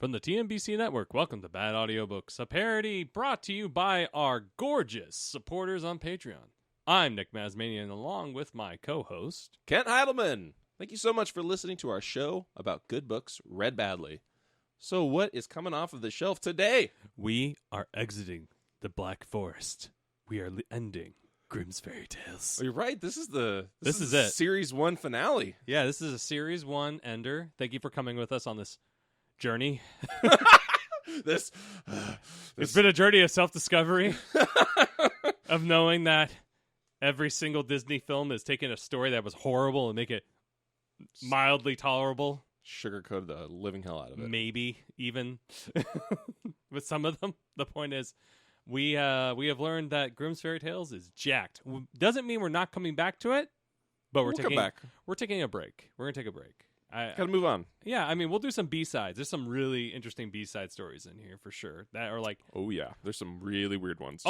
From the TMBC Network, welcome to Bad Audiobooks, a parody brought to you by our gorgeous supporters on Patreon. I'm Nick Mazmanian, along with my co-host, Kent Heidelman. Thank you so much for listening to our show about good books read badly. So what is coming off of the shelf today? We are exiting the Black Forest. We are ending Grimm's Fairy Tales. Oh, you're right. This is it. Series 1 finale. Yeah, this is a Series 1 ender. Thank you for coming with us on this journey. This It's been a journey of self-discovery, of knowing that every single Disney film is taking a story that was horrible and make it mildly tolerable. Sugarcoated the living hell out of it. Maybe even with some of them. The point is, we have learned that Grimm's Fairy Tales is jacked. Doesn't mean we're not coming back to it, but we're taking a break. We're gonna take a break. Gotta move on. Yeah, I mean, we'll do some B-sides. There's some really interesting B-side stories in here for sure that are like, oh yeah, there's some really weird ones.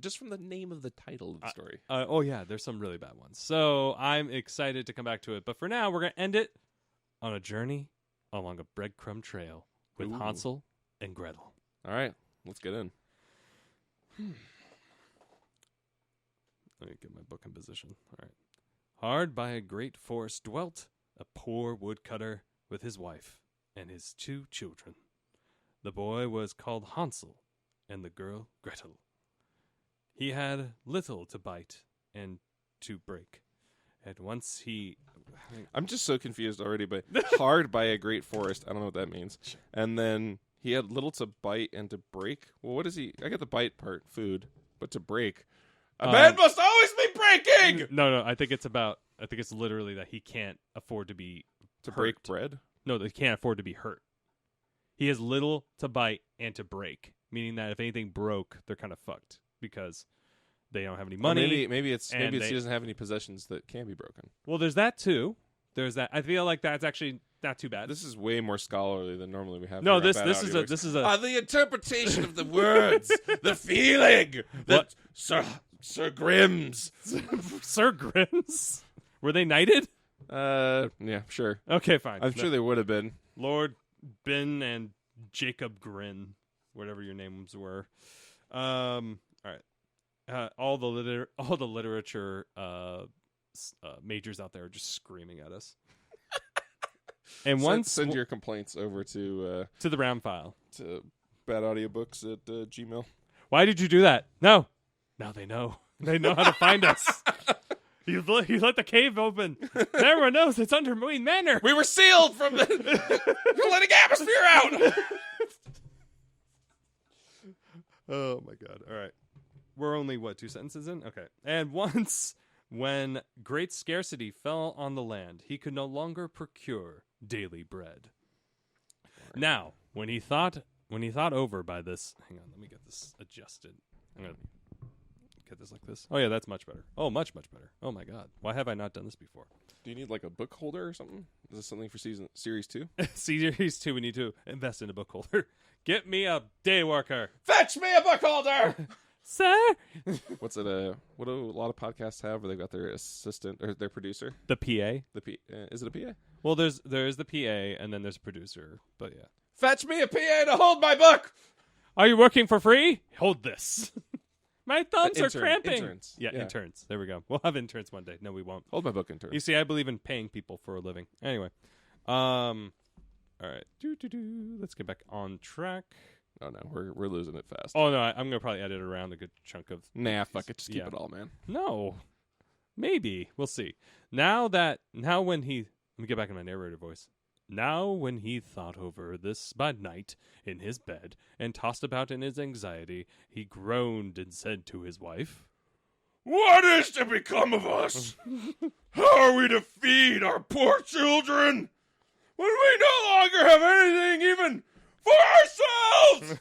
Just from the name of the title of the story. Oh yeah, there's some really bad ones. So I'm excited to come back to it. But for now, we're gonna end it on a journey along a breadcrumb trail with Hansel and Gretel. All right, let's get in. Let me get my book in position. All right. Hard by a great forest dwelt a poor woodcutter with his wife and his 2 children. The boy was called Hansel, and the girl Gretel. He had little to bite and to break. At once he... I'm just so confused already, but hard by a great forest. I don't know what that means. And then he had little to bite and to break. Well, what is he? I got the bite part, food, but to break. A man must always be breaking! No, I think it's literally that he can't afford to be hurt. Break bread? No, they can't afford to be hurt. He has little to bite and to break, meaning that if anything broke, they're kind of fucked because they don't have any money. Or maybe he doesn't have any possessions that can be broken. Well, there's that too. There's that. I feel like that's actually not too bad. This is way more scholarly than normally we have. No, this is a the interpretation of the words, the feeling. What? Sir Grimm's. Sir Grimm's? Were they knighted? Yeah, sure. Okay, fine. I'm sure they would have been. Lord Ben and Jacob Grin, whatever your names were. All right. All the literature majors out there are just screaming at us. And send your complaints over to the RAM file to BadAudiobooks at Gmail. Why did you do that? No. Now they know. They know how to find us. You let the cave open. Everyone knows it's under Moon Manor. We were sealed from the... You're letting atmosphere out! Oh, my God. All right. We're only, 2 sentences in? Okay. And once, when great scarcity fell on the land, he could no longer procure daily bread. Right. Now, when he thought over by this... Hang on, let me get this adjusted. I'm going to... Get this like this. Oh yeah, that's much better. Oh, much better. Oh my God, why have I not done this before? Do you need like a book holder or something? Is this something for series 2? Series 2, we need to invest in a book holder. Get me a day worker. Fetch me a book holder, sir. What's it? What do a lot of podcasts have where they've got their assistant or their producer? The PA. Is it a PA? Well, there is the PA and then there's a producer. But yeah. Fetch me a PA to hold my book. Are you working for free? Hold this. My thumbs are cramping. Interns. Yeah, interns. There we go. We'll have interns one day. No, we won't. Hold my book, intern. You see, I believe in paying people for a living. Anyway. All right. Let's get back on track. Oh, no. We're losing it fast. Oh, no. I'm going to probably edit around a good chunk of... Nah, fuck it. Just keep it all, man. No. Maybe. We'll see. Now when he... Let me get back in my narrator voice. Now when he thought over this by night in his bed and tossed about in his anxiety, he groaned and said to his wife, "What is to become of us? How are we to feed our poor children when we no longer have anything even for ourselves?"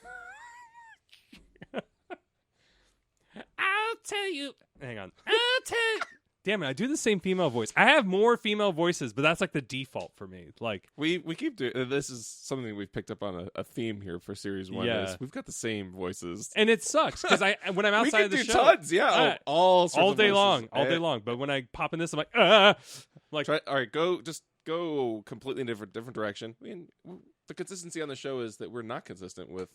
I'll tell you. Hang on. I'll tell you. Damn it, I do the same female voice. I have more female voices, but that's like the default for me. Like we keep doing this is something we've picked up on a theme here for series 1. Yeah. Is we've got the same voices. And it sucks because when I'm outside of the show, tons, yeah. All day long. But when I pop in this, I'm like, all right, go completely different direction. I mean, the consistency on the show is that we're not consistent with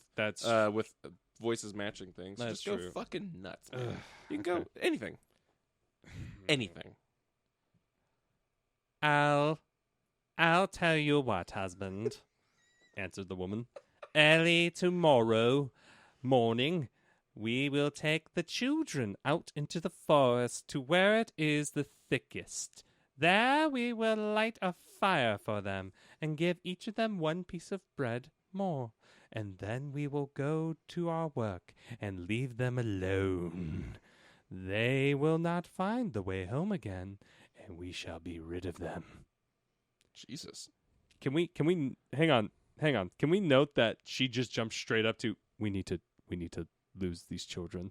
with voices matching things. That's Just go true. fucking nuts, man. You can go anything. Anything. I'll tell you what, husband, answered the woman. Early tomorrow morning, we will take the children out into the forest to where it is the thickest. There we will light a fire for them and give each of them one piece of bread more. And then we will go to our work and leave them alone. They will not find the way home again, and we shall be rid of them. Jesus. Can we hang on. Can we note that she just jumped straight up to we need to lose these children.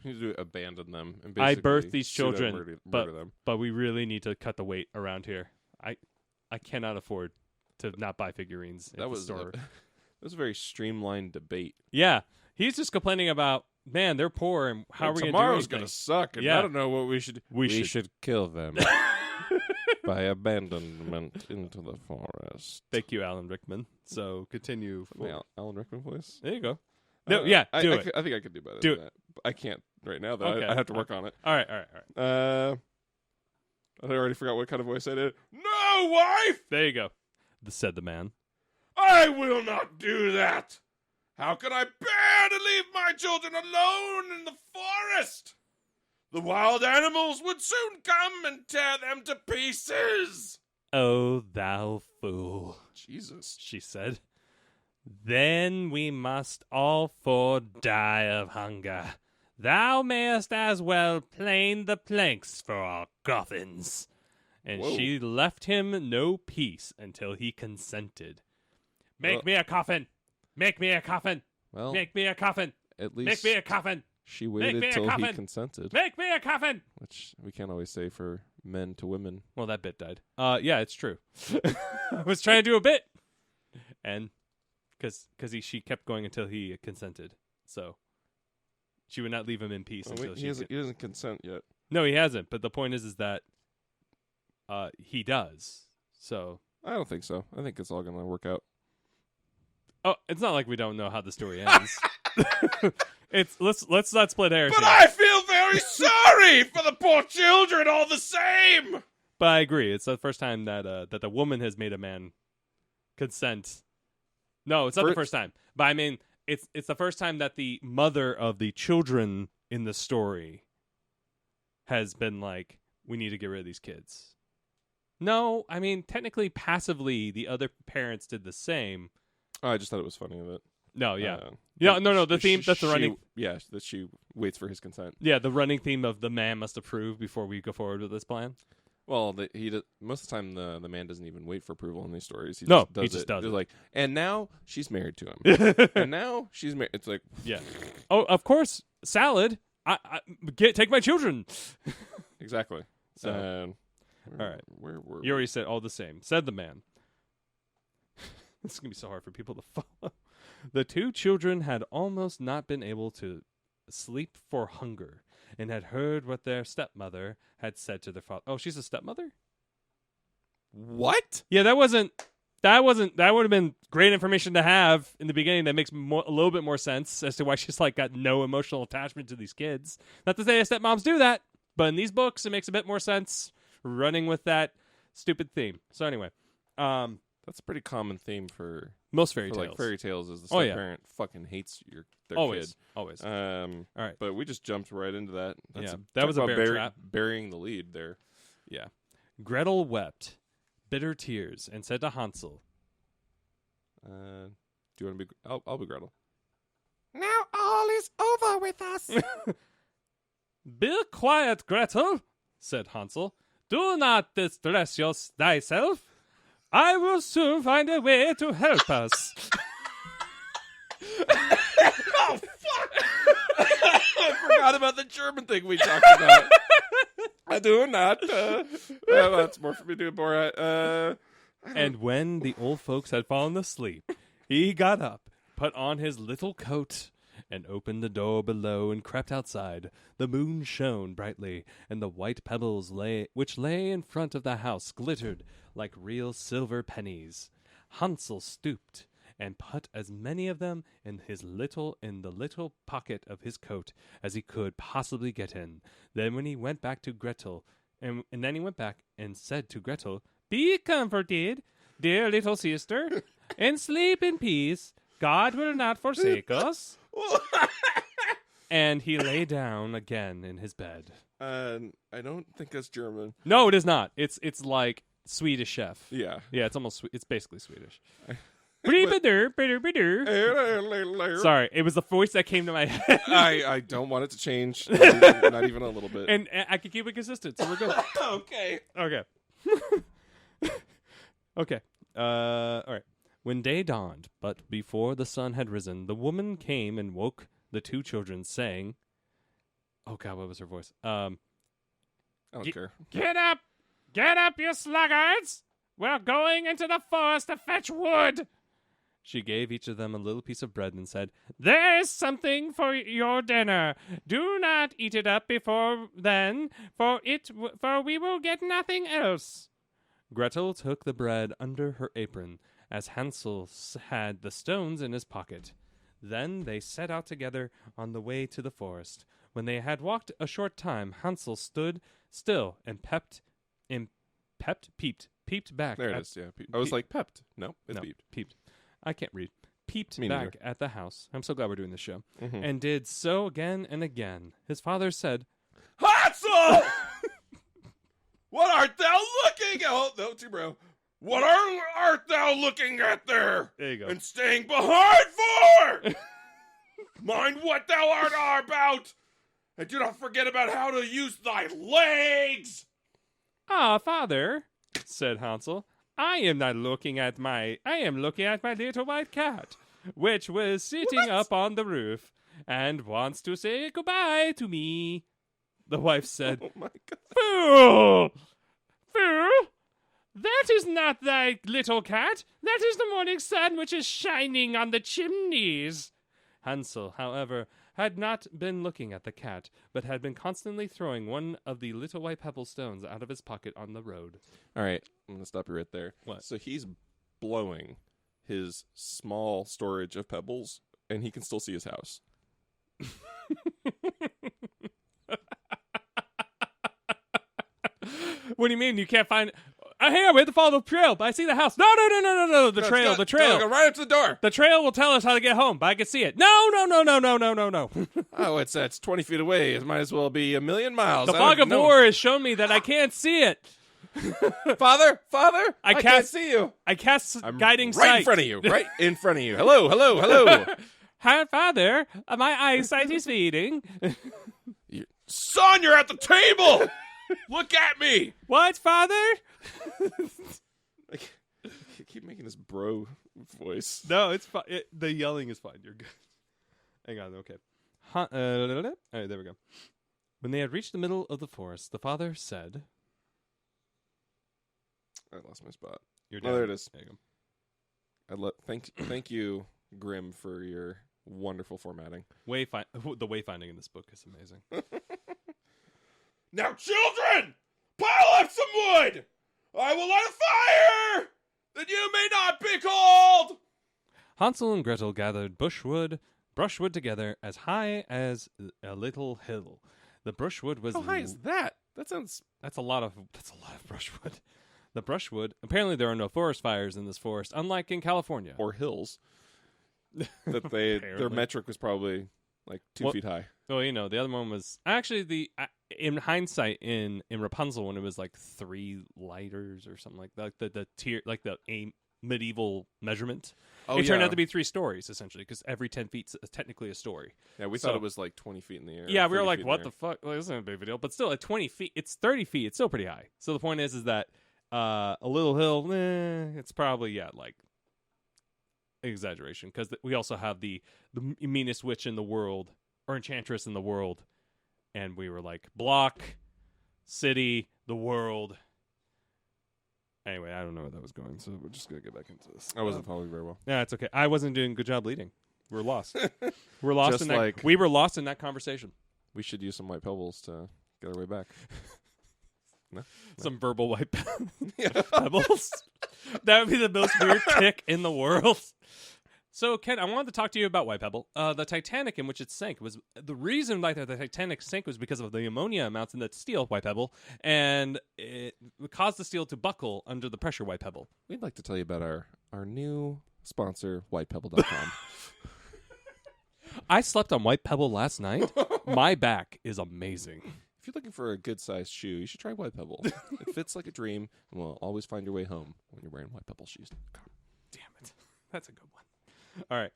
We need to abandon them and I basically birthed these children, murder them. but we really need to cut the weight around here. I cannot afford to not buy figurines at the store. That was a very streamlined debate. Yeah, he's just complaining about, man, they're poor, and how are we going to do tomorrow's anything? going to suck, and Yeah. I don't know what we should. We should kill them by abandonment into the forest. Thank you, Alan Rickman. So continue. My Alan Rickman voice. There you go. No, yeah, do it. I think I could do better Do than that. But I can't right now, though. Okay. I have to work on it. All right. I already forgot what kind of voice I did. No, wife! There you go. Said the man. I will not do that! How can I bear to leave my children alone in the forest? The wild animals would soon come and tear them to pieces! Oh, thou fool, Jesus. she said. Then we must all four die of hunger. Thou mayest as well plane the planks for our coffins. And Whoa. she left him no peace until he consented. Make me a coffin! Make me a coffin! Well, Make me a coffin! at Make least me a coffin! she me waited a till he coffin. consented, Make me a coffin! which we can't always say for men to women. Well, that bit died. Yeah, it's true. I was trying to do a bit. And because she kept going until he consented. So she would not leave him in peace until He doesn't consent yet. No, he hasn't. But the point is that he does. So I don't think so. I think it's all going to work out. it's not like we don't know how the story ends. Let's not split hairs. But here. I feel very sorry for the poor children all the same. But I agree. It's the first time that the woman has made a man consent. No, it's not the first time. But I mean, it's the first time that the mother of the children in the story has been like, we need to get rid of these kids. No, I mean, technically, passively, the other parents did the same. Oh, I just thought it was funny that. No, yeah. No. The theme, that's the running. Yeah, that she waits for his consent. Yeah, the running theme of the man must approve before we go forward with this plan. Well, most of the time the man doesn't even wait for approval in these stories. He No, just he just does They're it. like, and now she's married to him, and now she's married. It's like, Yeah. Oh, of course, salad. Take my children. exactly. So, all right. Where were You already said all the same. Said the man. This is going to be so hard for people to follow. The two children had almost not been able to sleep for hunger and had heard what their stepmother had said to their father. Oh, she's a stepmother? What? Yeah, that would have been great information to have in the beginning. That makes a little bit more sense as to why she's like got no emotional attachment to these kids. Not to say stepmoms do that, but in these books, it makes a bit more sense running with that stupid theme. So anyway, That's a pretty common theme for most fairy tales. like fairy tales is the Oh, step yeah. parent fucking hates their Always, kid. always. All right. But we just jumped right into that. Yeah, talk that was a about bear trap. burying the lead there. Yeah. Gretel wept bitter tears and said to Hansel, Do you want to be? I'll be Gretel. Now all is over with us. "Be quiet, Gretel," said Hansel. "Do not distress thyself. I will soon find a way to help us." Oh fuck! I forgot about the German thing we talked about. I do not. That's more for me to do, Borat. And when the old folks had fallen asleep, he got up, put on his little coat, and opened the door below and crept outside. The moon shone brightly, and the white pebbles which lay in front of the house glittered like real silver pennies. Hansel stooped, and put as many of them in the little pocket of his coat as he could possibly get in. Then when he went back to Gretel, and then he went back and said to Gretel, "Be comforted, dear little sister, and sleep in peace. God will not forsake us." And he lay down again in his bed. I don't think that's German. No, it is not. It's like Swedish chef. Yeah. Yeah, it's basically Swedish. Sorry, it was the voice that came to my head. I don't want it to change. Not even a little bit. And I can keep it consistent, so we're good. Okay. Okay. All right. When day dawned, but before the sun had risen, the woman came and woke the two children, saying, "Oh God, what was her voice?" I don't care. Get up, you sluggards! We're going into the forest to fetch wood. She gave each of them a little piece of bread and said, There is something for your dinner. Do not eat it up before then, for we will get nothing else. Gretel took the bread under her apron, as Hansel had the stones in his pocket. Then they set out together on the way to the forest. When they had walked a short time, Hansel stood still and peeped back. There it is. Yeah. I was like pepped. No, it's peeped. I can't read. Peeped Me back neither. at the house. I'm so glad we're doing this show. Mhm. And did so again and again. His father said, Hansel! What art thou looking at? Oh, no, too bro. What art thou looking at there? There you go. And staying behind for? Mind what thou art about, and do not forget about how to use thy legs. "Ah, father," said Hansel, I am looking at my little white cat, which was sitting up on the roof and wants to say goodbye to me." The wife said, Oh my God. Fool! That is not thy little cat. That is the morning sun which is shining on the chimneys. Hansel, however, had not been looking at the cat, but had been constantly throwing one of the little white pebble stones out of his pocket on the road. All right, I'm going to stop you right there. What? So he's blowing his small storage of pebbles, and he can still see his house. What do you mean you can't find... Here, we have to follow the trail, but I see the house. No. The trail. Go right up to the door. The trail will tell us how to get home, but I can see it. No. Oh, it's 20 feet away. It might as well be a million miles. The fog of war has shown me that I can't see it. Father, I can't cast- see you. I cast I'm guiding right sight. in front of you. Right in front of you. Hello. Hi, Father, my eyesight is fading. Son, you're at the table. Look at me. What, Father? I keep making this bro voice. No, it's fine. The yelling is fine. You're good. Hang on. Okay. All right, there we go. When they had reached the middle of the forest, the father said... I lost my spot. You're Oh, down. there it is. There you go. Thank you, Grimm, for your wonderful formatting. The wayfinding in this book is amazing. Now, children, pile up some wood. I will light a fire, that you may not be cold. Hansel and Gretel gathered brushwood together as high as a little hill. The brushwood was... How high is that? That's a lot of brushwood. The brushwood... Apparently there are no forest fires in this forest, unlike in California. or hills. That their Apparently. metric was probably like 2 feet high. Well, the other one was... Actually, in hindsight, in Rapunzel, when it was like 3 lighters or something like that, the tier, like the medieval measurement, it turned out to be 3 stories, essentially, because every 10 feet is technically a story. Yeah, we thought it was like 20 feet in the air. Yeah, we were 30 like, feet in what the the fuck? Like, this isn't a big deal. But still, at 20 feet, it's 30 feet. It's still pretty high. So the point is that a little hill, it's probably, like, exaggeration. Because we also have the meanest witch in the world, or enchantress in the world. And we were like, block, city, the world. Anyway, I don't know where that was going, so we're just going to get back into this. I wasn't following very well. Yeah, it's okay. I wasn't doing a good job leading. We're lost. We're lost Just in that. like- We were lost in that conversation. We should use some white pebbles to get our way back. No? Some verbal white Yeah. pebbles. That would be the most weird tick in the world. So, Ken, I wanted to talk to you about White Pebble. The Titanic in which it sank was the reason like the Titanic sank was because of the ammonia amounts in the steel White Pebble, and it caused the steel to buckle under the pressure White Pebble. We'd like to tell you about our new sponsor, whitepebble.com. I slept on White Pebble last night. My back is amazing. If you're looking for a good-sized shoe, you should try White Pebble. It fits like a dream and will always find your way home when you're wearing White Pebble shoes. Damn it. That's a good one. All right.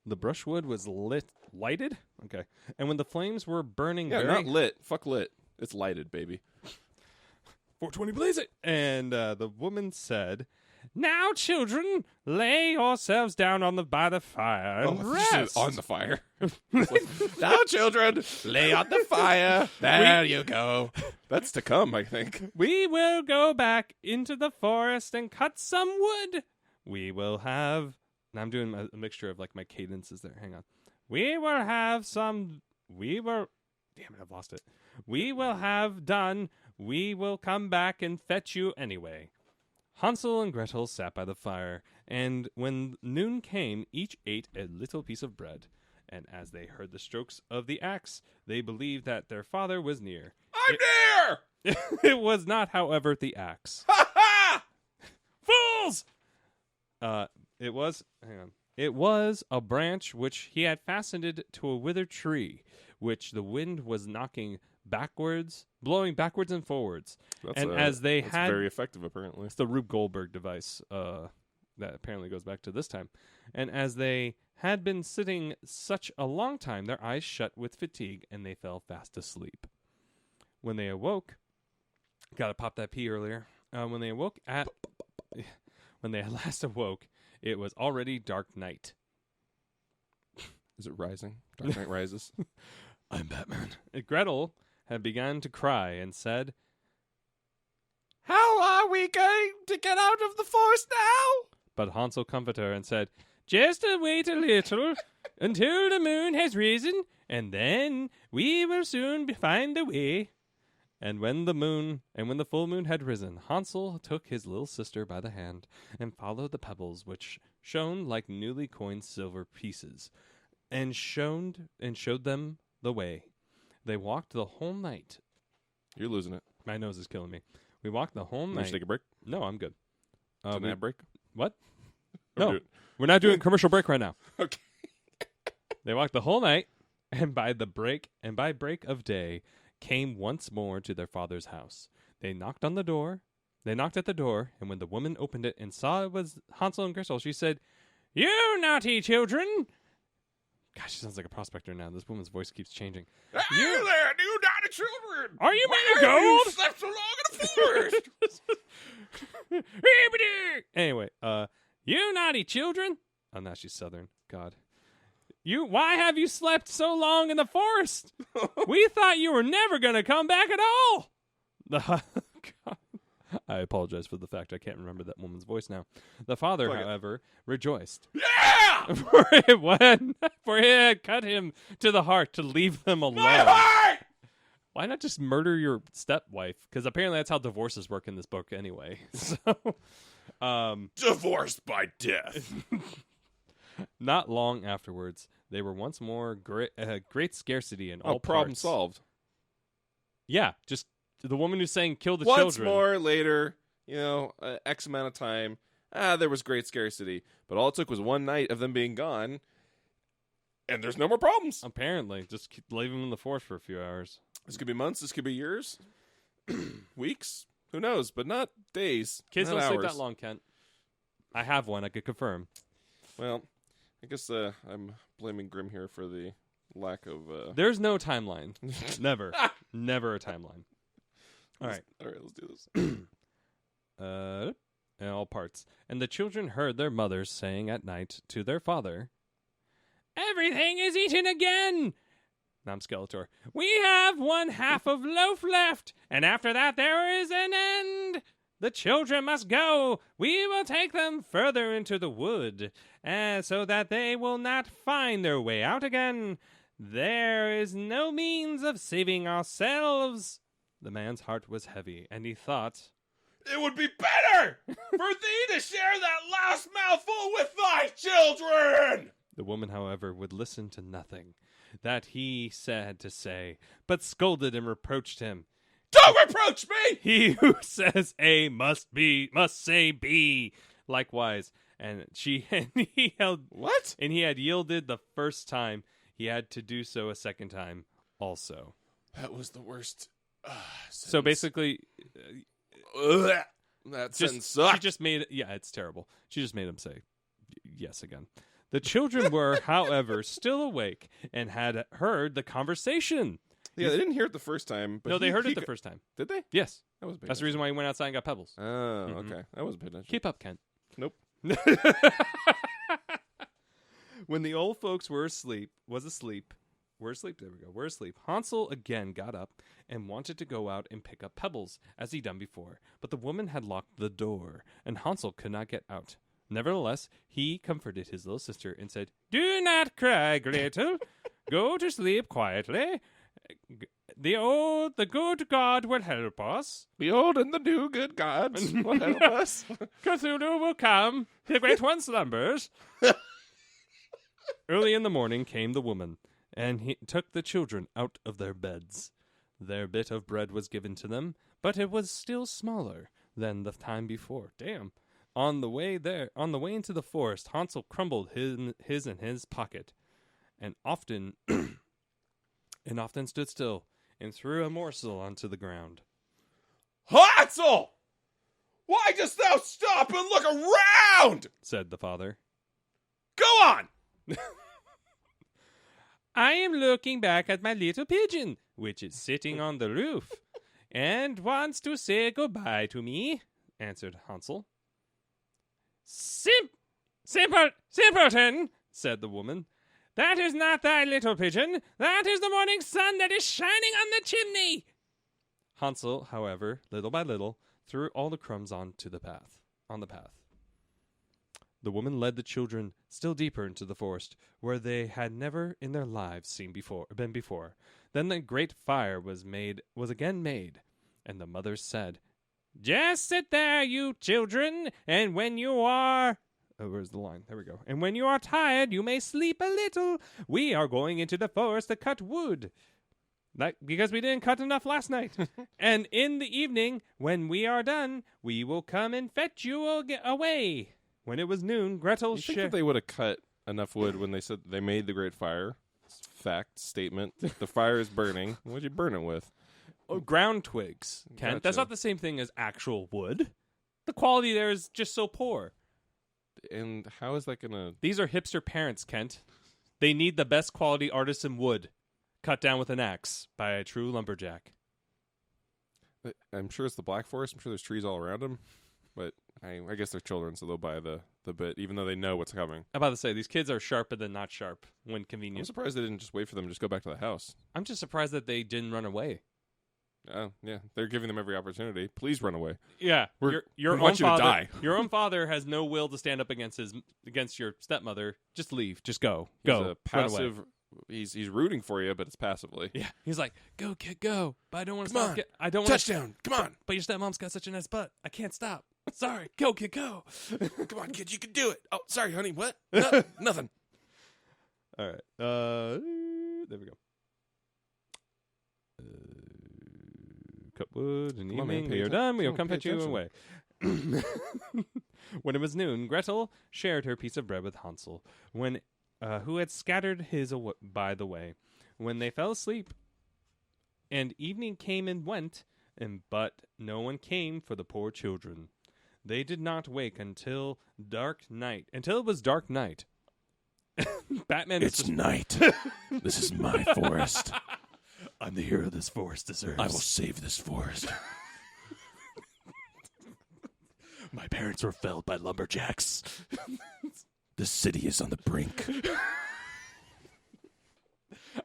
The brushwood was lighted? Okay. And when the flames were burning Yeah, not lit. Fuck lit. It's lighted, baby. 420 blaze it. And the woman said, "Now, children, lay yourselves down by the fire and rest." On the fire. Now, children, lay on the fire. There you go. That's to come, I think. We will go back into the forest and cut some wood. We will have... Now I'm doing a mixture of like my cadences there. Hang on. We will have some... Damn it, I've lost it. We will have done. We will come back and fetch you anyway. Hansel and Gretel sat by the fire, and when noon came, each ate a little piece of bread. And as they heard the strokes of the axe, they believed that their father was near. I'm near! It was not, however, the axe. Ha ha! Fools! It was a branch which he had fastened to a withered tree, which the wind was blowing backwards and forwards. That's very effective, apparently. It's the Rube Goldberg device that apparently goes back to this time. And as they had been sitting such a long time, their eyes shut with fatigue, and they fell fast asleep. When they awoke, gotta pop that pee earlier. When they at last awoke, it was already dark night. Is it rising? Dark Knight Rises. I'm Batman. Gretel had begun to cry and said, "How are we going to get out of the forest now?" But Hansel comforted her and said, "Just wait a little until the moon has risen, and then we will soon find the way." And when the full moon had risen, Hansel took his little sister by the hand and followed the pebbles, which shone like newly coined silver pieces, and showed them the way. They walked the whole night. You're losing it. My nose is killing me. We walked the whole You night. should take a break. No, I'm good. It's an ad break. What? Or No, do it. we're not doing commercial break right now. Okay. They walked the whole night, and by break of day, came once more to their father's house. They knocked at the door, and when the woman opened it and saw it was Hansel and Gretel, she said, "You naughty children!" Gosh, she sounds like a prospector now. This woman's voice keeps changing. Hey there, you naughty children! Are you made of Why have gold? you slept so long in the forest? Anyway, you naughty children. Oh, now she's Southern. God. Why have you slept so long in the forest? We thought you were never going to come back at all. God. I apologize for the fact I can't remember that woman's voice now. The father, however, rejoiced. Yeah! For it had cut him to the heart to leave them alone. My heart! Why not just murder your stepwife? Because apparently that's how divorces work in this book anyway. So, Divorced by death. not long afterwards, they were once more great scarcity in all problem parts. solved. Yeah, just the woman who's saying kill the Once children. more later, X amount of time, there was great scarcity. But all it took was one night of them being gone, and there's no more problems. Apparently, just leave them in the forest for a few hours. This could be months, this could be years, weeks, who knows, but not days. Kids not don't hours. sleep that long, Kent. I have one, I could confirm. Well, I guess I'm blaming Grimm here for the lack of... There's no timeline. Never. Never a timeline. All right, let's do this. In all parts. And the children heard their mothers saying at night to their father, "Everything is eaten again!" Now I'm Skeletor. "We have one half of loaf left, and after that there is an end. The children must go. We will take them further into the wood, so that they will not find their way out again. There is no means of saving ourselves." The man's heart was heavy, and he thought, It would be better for thee to share that last mouthful with thy children. The woman, however, would listen to nothing that he had to say, but scolded and reproached him. Don't reproach me! He who says A must say B. Likewise, and he had yielded the first time. He had to do so a second time also. That was the worst. So basically, that sentence sucked. She just made it. Yeah, it's terrible. She just made him say yes again. The children were, however, still awake and had heard the conversation. Yeah, they didn't hear it the first time. But no, they heard it the first time. Did they? Yes. That's the reason why he went outside and got pebbles. Oh, okay. That wasn't paying attention. Keep up, Kent. Nope. When the old folks were asleep, Hansel again got up and wanted to go out and pick up pebbles, as he'd done before. But the woman had locked the door, and Hansel could not get out. Nevertheless, he comforted his little sister and said, "Do not cry, Gretel. Go to sleep quietly. The good God will help us. The old and the new good gods will help us. Cthulhu will come. The great one slumbers." Early in the morning came the woman, and he took the children out of their beds. Their bit of bread was given to them, but it was still smaller than the time before. Damn. On the way into the forest, Hansel crumbled his in his pocket, and often stood still and threw a morsel onto the ground. Hansel! Why dost thou stop and look around? Said the father. Go on! I am looking back at my little pigeon, which is sitting on the roof, and wants to say goodbye to me, answered Hansel. Simpleton, said the woman. That is not thy little pigeon. That is the morning sun that is shining on the chimney. Hansel, however, little by little, threw all the crumbs on the path. The woman led the children still deeper into the forest, where they had never in their lives been before. Then the great fire was again made, and the mother said, "Just sit there, you children, and when you are..." Oh, where's the line? There we go. "And when you are tired, you may sleep a little. We are going into the forest to cut wood, because we didn't cut enough last night. And in the evening, when we are done, we will come and fetch you away." When it was noon, Gretel... You think that they would have cut enough wood when they said they made the great fire? Fact, statement. The fire is burning. What'd you burn it with? Oh, ground twigs, Kent. Gotcha. That's not the same thing as actual wood. The quality there is just so poor. And how is that going to... These are hipster parents, Kent. They need the best quality artisan wood, cut down with an axe by a true lumberjack. I'm sure it's the Black Forest. I'm sure there's trees all around them. But I guess they're children, so they'll buy the bit, even though they know what's coming. I'm about to say, these kids are sharper than not sharp when I'm convenient. surprised they didn't just wait for them to just go back to the house. I'm just surprised that they didn't run away. Oh, yeah. They're giving them every opportunity. Please run away. Yeah. We Your want own you to father, die. Your own father has no will to stand up against your stepmother. Just leave. Just go. He's Go. a passive... He's rooting for you, but it's passively. Yeah. He's like, "Go, kid, go." But I don't want to Come stop. on. I don't want Touchdown. Come on. But your stepmom's got such a nice butt. I can't stop. Sorry. Go, kid, go. Come on, kid. You can do it. Oh, sorry, honey. What? No, nothing. All right. There we go. Cut wood in the Come on, man, evening. pay We are atten- done. We come will come on, pay fetch you away. When it was noon, Gretel shared her piece of bread with Hansel, who had scattered his by the way. When they fell asleep, and evening came and went, but no one came for the poor children. They did not wake until it was dark night. Batman. It's night. This is my forest. I'm the hero this forest deserves. I will save this forest. My parents were felled by lumberjacks. The city is on the brink.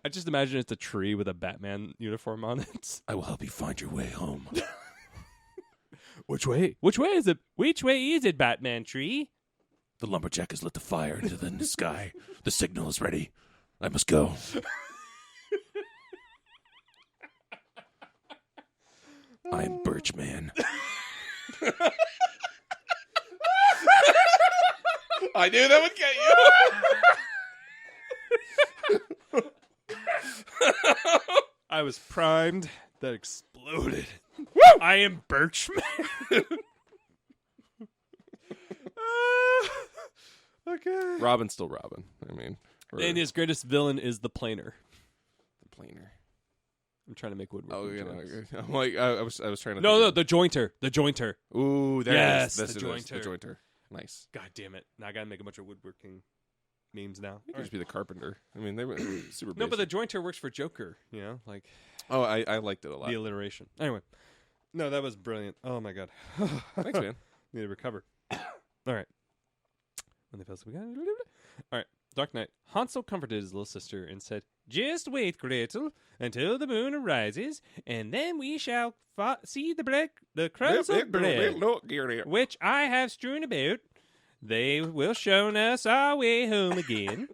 I just imagine it's a tree with a Batman uniform on it. I will help you find your way home. Which way? Which way is it? Which way is it, Batman tree? The lumberjack has lit the fire into the sky. The signal is ready. I must go. I am Birchman. I knew that would get you. I was primed. That exploded. I am Birchman. Okay. Robin's still Robin. I mean, And his greatest villain is the planer. the planer. I'm trying to make woodworking Oh, yeah. jokes. I'm like, I was trying to. No, the jointer. The jointer. Ooh, there Yes, it is. the This is jointer. the jointer. Nice. God damn it. Now I gotta make a bunch of woodworking memes now. You could just be the carpenter. I mean, they were super. No, but basic. the jointer works for Joker, you know? Like Oh, I liked it a lot. the alliteration. Anyway. No, that was brilliant. Oh my god. Thanks, man. Need to recover. All right. When they fell asleep. All right. Dark Knight. Hansel comforted his little sister and said, "Just wait, Gretel, until the moon arises, and then we shall see the crumbs of bread, which I have strewn about. They will show us our way home again."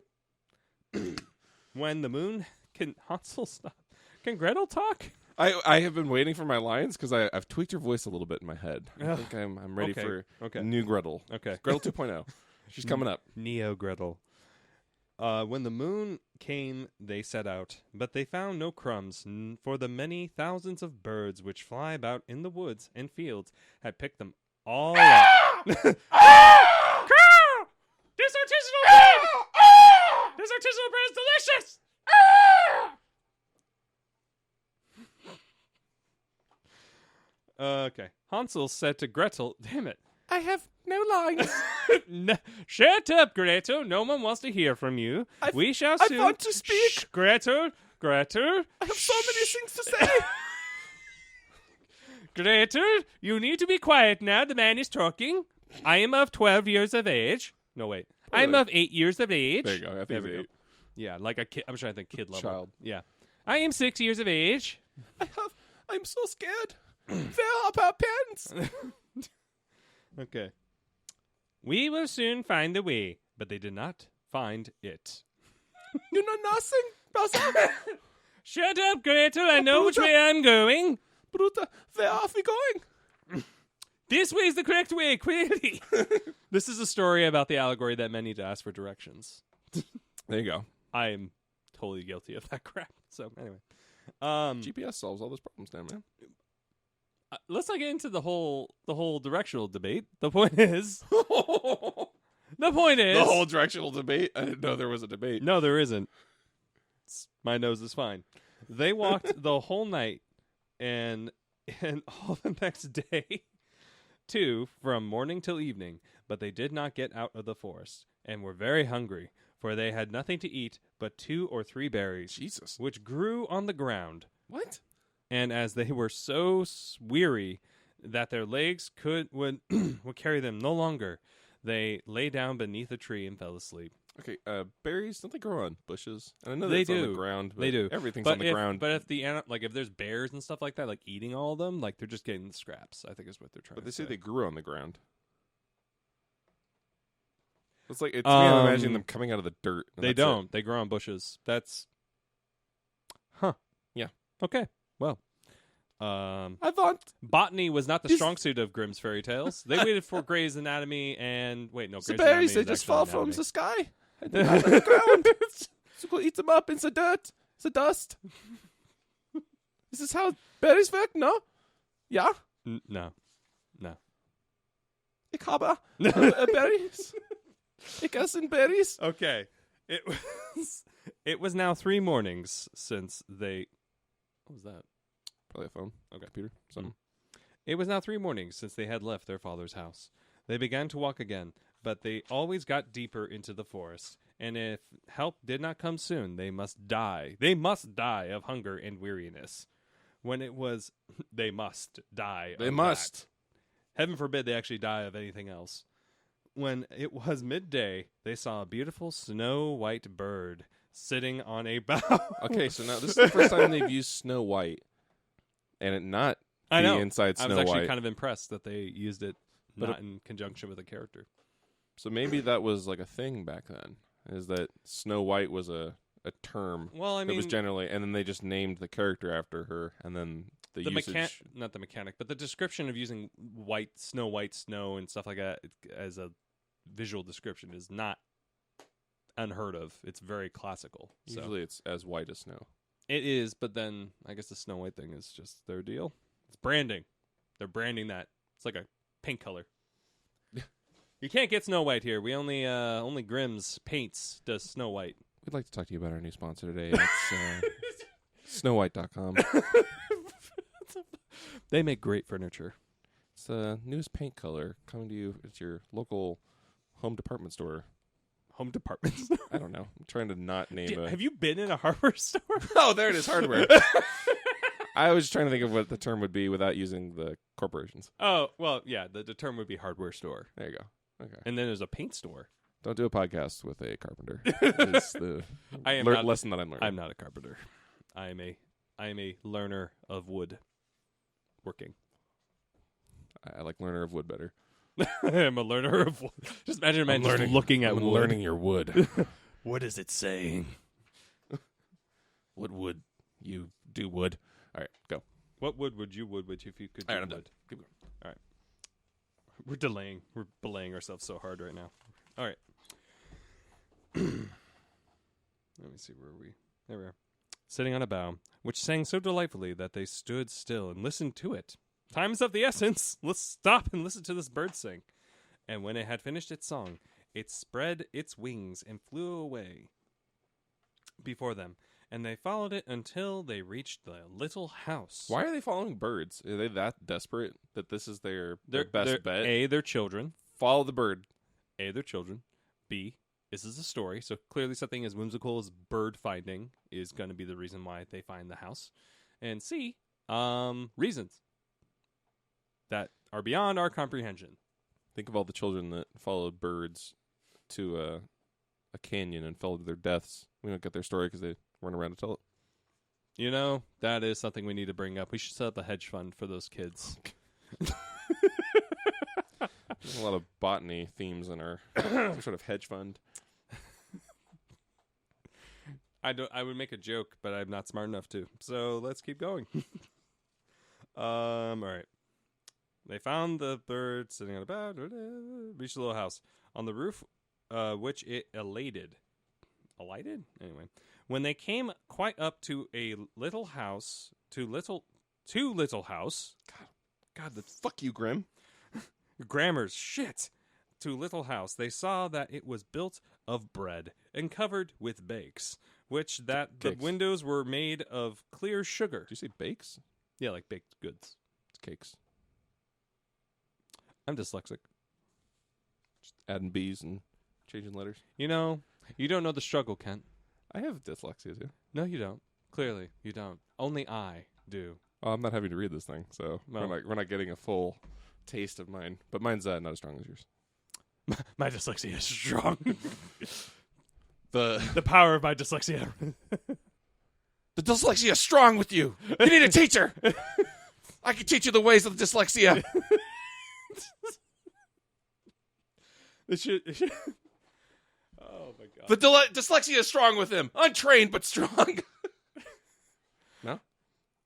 When the moon can Hansel stop? Can Gretel talk? I have been waiting for my lines because I've tweaked her voice a little bit in my head. I think I'm ready for new Gretel. Okay. Gretel 2.0. She's coming up. Neo Gretel. When the moon came, they set out, but they found no crumbs, for the many thousands of birds which fly about in the woods and fields had picked them all up. This artisanal bread! This artisanal bread is delicious! Okay. Hansel said to Gretel, "Damn it. I have no lines. Shut up, Gretel. No one wants to hear from you. We shall soon... want to speak. Shh, Gretel. Gretel. I have so many things to say. Gretel, you need to be quiet now. The man is talking. I am of 12 years of age. No, wait. I am of 8 years of age. There you go. I think There it's we go. 8. Yeah, like a kid. I'm trying to think kid level. Child. Yeah. I am 6 years of age. I'm so scared. Where are our pens? Okay. We will soon find the way. But they did not find it. You know nothing. Shut up, Gretel. I know which way I'm going. Bruta, where are we going? This way is the correct way, clearly. This is a story about the allegory that men need to ask for directions. There you go. I am totally guilty of that crap. So anyway, GPS solves all those problems now, man. let's not get into the whole directional debate. The point is, The whole directional debate. I didn't know there was a debate. no, there isn't. My nose is fine. They walked the whole night and all the next day, too, from morning till evening. But they did not get out of the forest and were very hungry, for they had nothing to eat but 2 or 3 berries, Jesus. which grew on the ground. What? And as they were so weary that their legs would would carry them no longer, they lay down beneath a tree and fell asleep. Okay, berries, don't they grow on bushes? And I know They that's on do. the ground. But They do. Everything's But on the ground. But if if there's bears and stuff like that, like eating all of them, like they're just getting the scraps. I think is what they're trying. But they to say say they grew on the ground. It's like, to me, I'm imagining them coming out of the dirt. and They that's it. don't. They grow on bushes. That's, Yeah. Okay. Well, I want. botany was not the This- strong suit of Grimm's Fairy Tales. They waited for Grey's Anatomy and The Grey's berries, Anatomy they is just actually fall from anatomy. the sky. And they're not on the ground. So go eat them up in the dirt. The dust. Is this how berries work? No? Yeah? No. Ik habe berries. Ik essen berries. Okay. It was now 3 mornings since they. What was that? Probably a phone. Okay. Computer. Something. It was now 3 mornings since they had left their father's house. They began to walk again, but they always got deeper into the forest, and if help did not come soon, they must die. They must die of hunger and weariness. When it was, they must die. They of must. that. Heaven forbid they actually die of anything else. When it was midday, they saw a beautiful snow-white bird sitting on a bough. Okay, so now this is the first time they've used Snow White, and it not I know. inside I Snow was actually White. kind of impressed that they used it But not in conjunction with a character. So maybe that was like a thing back then. Is that Snow White was a term Well, I that was mean, generally, and then they just named the character after her, and then the the usage. not the mechanic, but the description of using white snow and stuff like that as a visual description is not unheard of. It's very classical. Usually it's as white as snow. It is, but then I guess the Snow White thing is just their deal. It's branding. They're branding that. It's like a paint color. You can't get Snow White here. We only Grimm's Paints does Snow White. We'd like to talk to you about our new sponsor today. It's snowwhite.com. They make great furniture. It's the newest paint color coming to you at your local home department store. Home department store. I don't know. I'm trying to not name a... Have you been in a hardware store? Oh, there it is, hardware. I was trying to think of what the term would be without using the corporations. Oh, well, yeah, the term would be hardware store. There you go. Okay. And then there's a paint store. Don't do a podcast with a carpenter. Is the lesson that I'm learning. I'm not a carpenter. I am a learner of wood working. I like learner of wood better. I'm a learner of wood. Just imagine a man just looking at wood. Learning your wood. What is it saying? What would you do wood? All right, go. What wood would you wood if you could do All right, I'm wood? done. Keep going. All right. We're delaying. We're belaying ourselves so hard right now. All right. Let me see where we... There we are. Sitting on a bough, which sang so delightfully that they stood still and listened to it. Time is of the essence. Let's stop and listen to this bird sing. And when it had finished its song, it spread its wings and flew away before them. And they followed it until they reached the little house. Why are they following birds? Are they that desperate that this is their best bet? A, their children. Follow the bird. A, their children. B, this is a story. So clearly something as whimsical as bird finding is going to be the reason why they find the house. And C, reasons that are beyond our comprehension. Think of all the children that followed birds to a canyon and fell to their deaths. We don't get their story because they weren't around to tell it. You know, that is something we need to bring up. We should set up a hedge fund for those kids. There's a lot of botany themes in our sort of hedge fund. I would make a joke, but I'm not smart enough to. So let's keep going. All right. They found the bird sitting on a bough, reached the little house on the roof, which it alighted. Alighted? Anyway. When they came quite up to a little house, to little house. God, fuck you, Grimm. Grammar's shit. To little house, they saw that it was built of bread and covered with bakes, which the windows were made of clear sugar. Did you say bakes? Yeah, like baked goods. It's cakes. I'm dyslexic. Just adding B's and changing letters. You know, you don't know the struggle, Kent. I have dyslexia too. No, you don't. Clearly, you don't. Only I do. Well, I'm not having to read this thing, so No. we're not getting a full taste of mine. But mine's not as strong as yours. My dyslexia is strong. The power of my dyslexia. The dyslexia is strong with you. You need a teacher. I can teach you the ways of the dyslexia. Oh my god. The dyslexia is strong with him. Untrained but strong. No?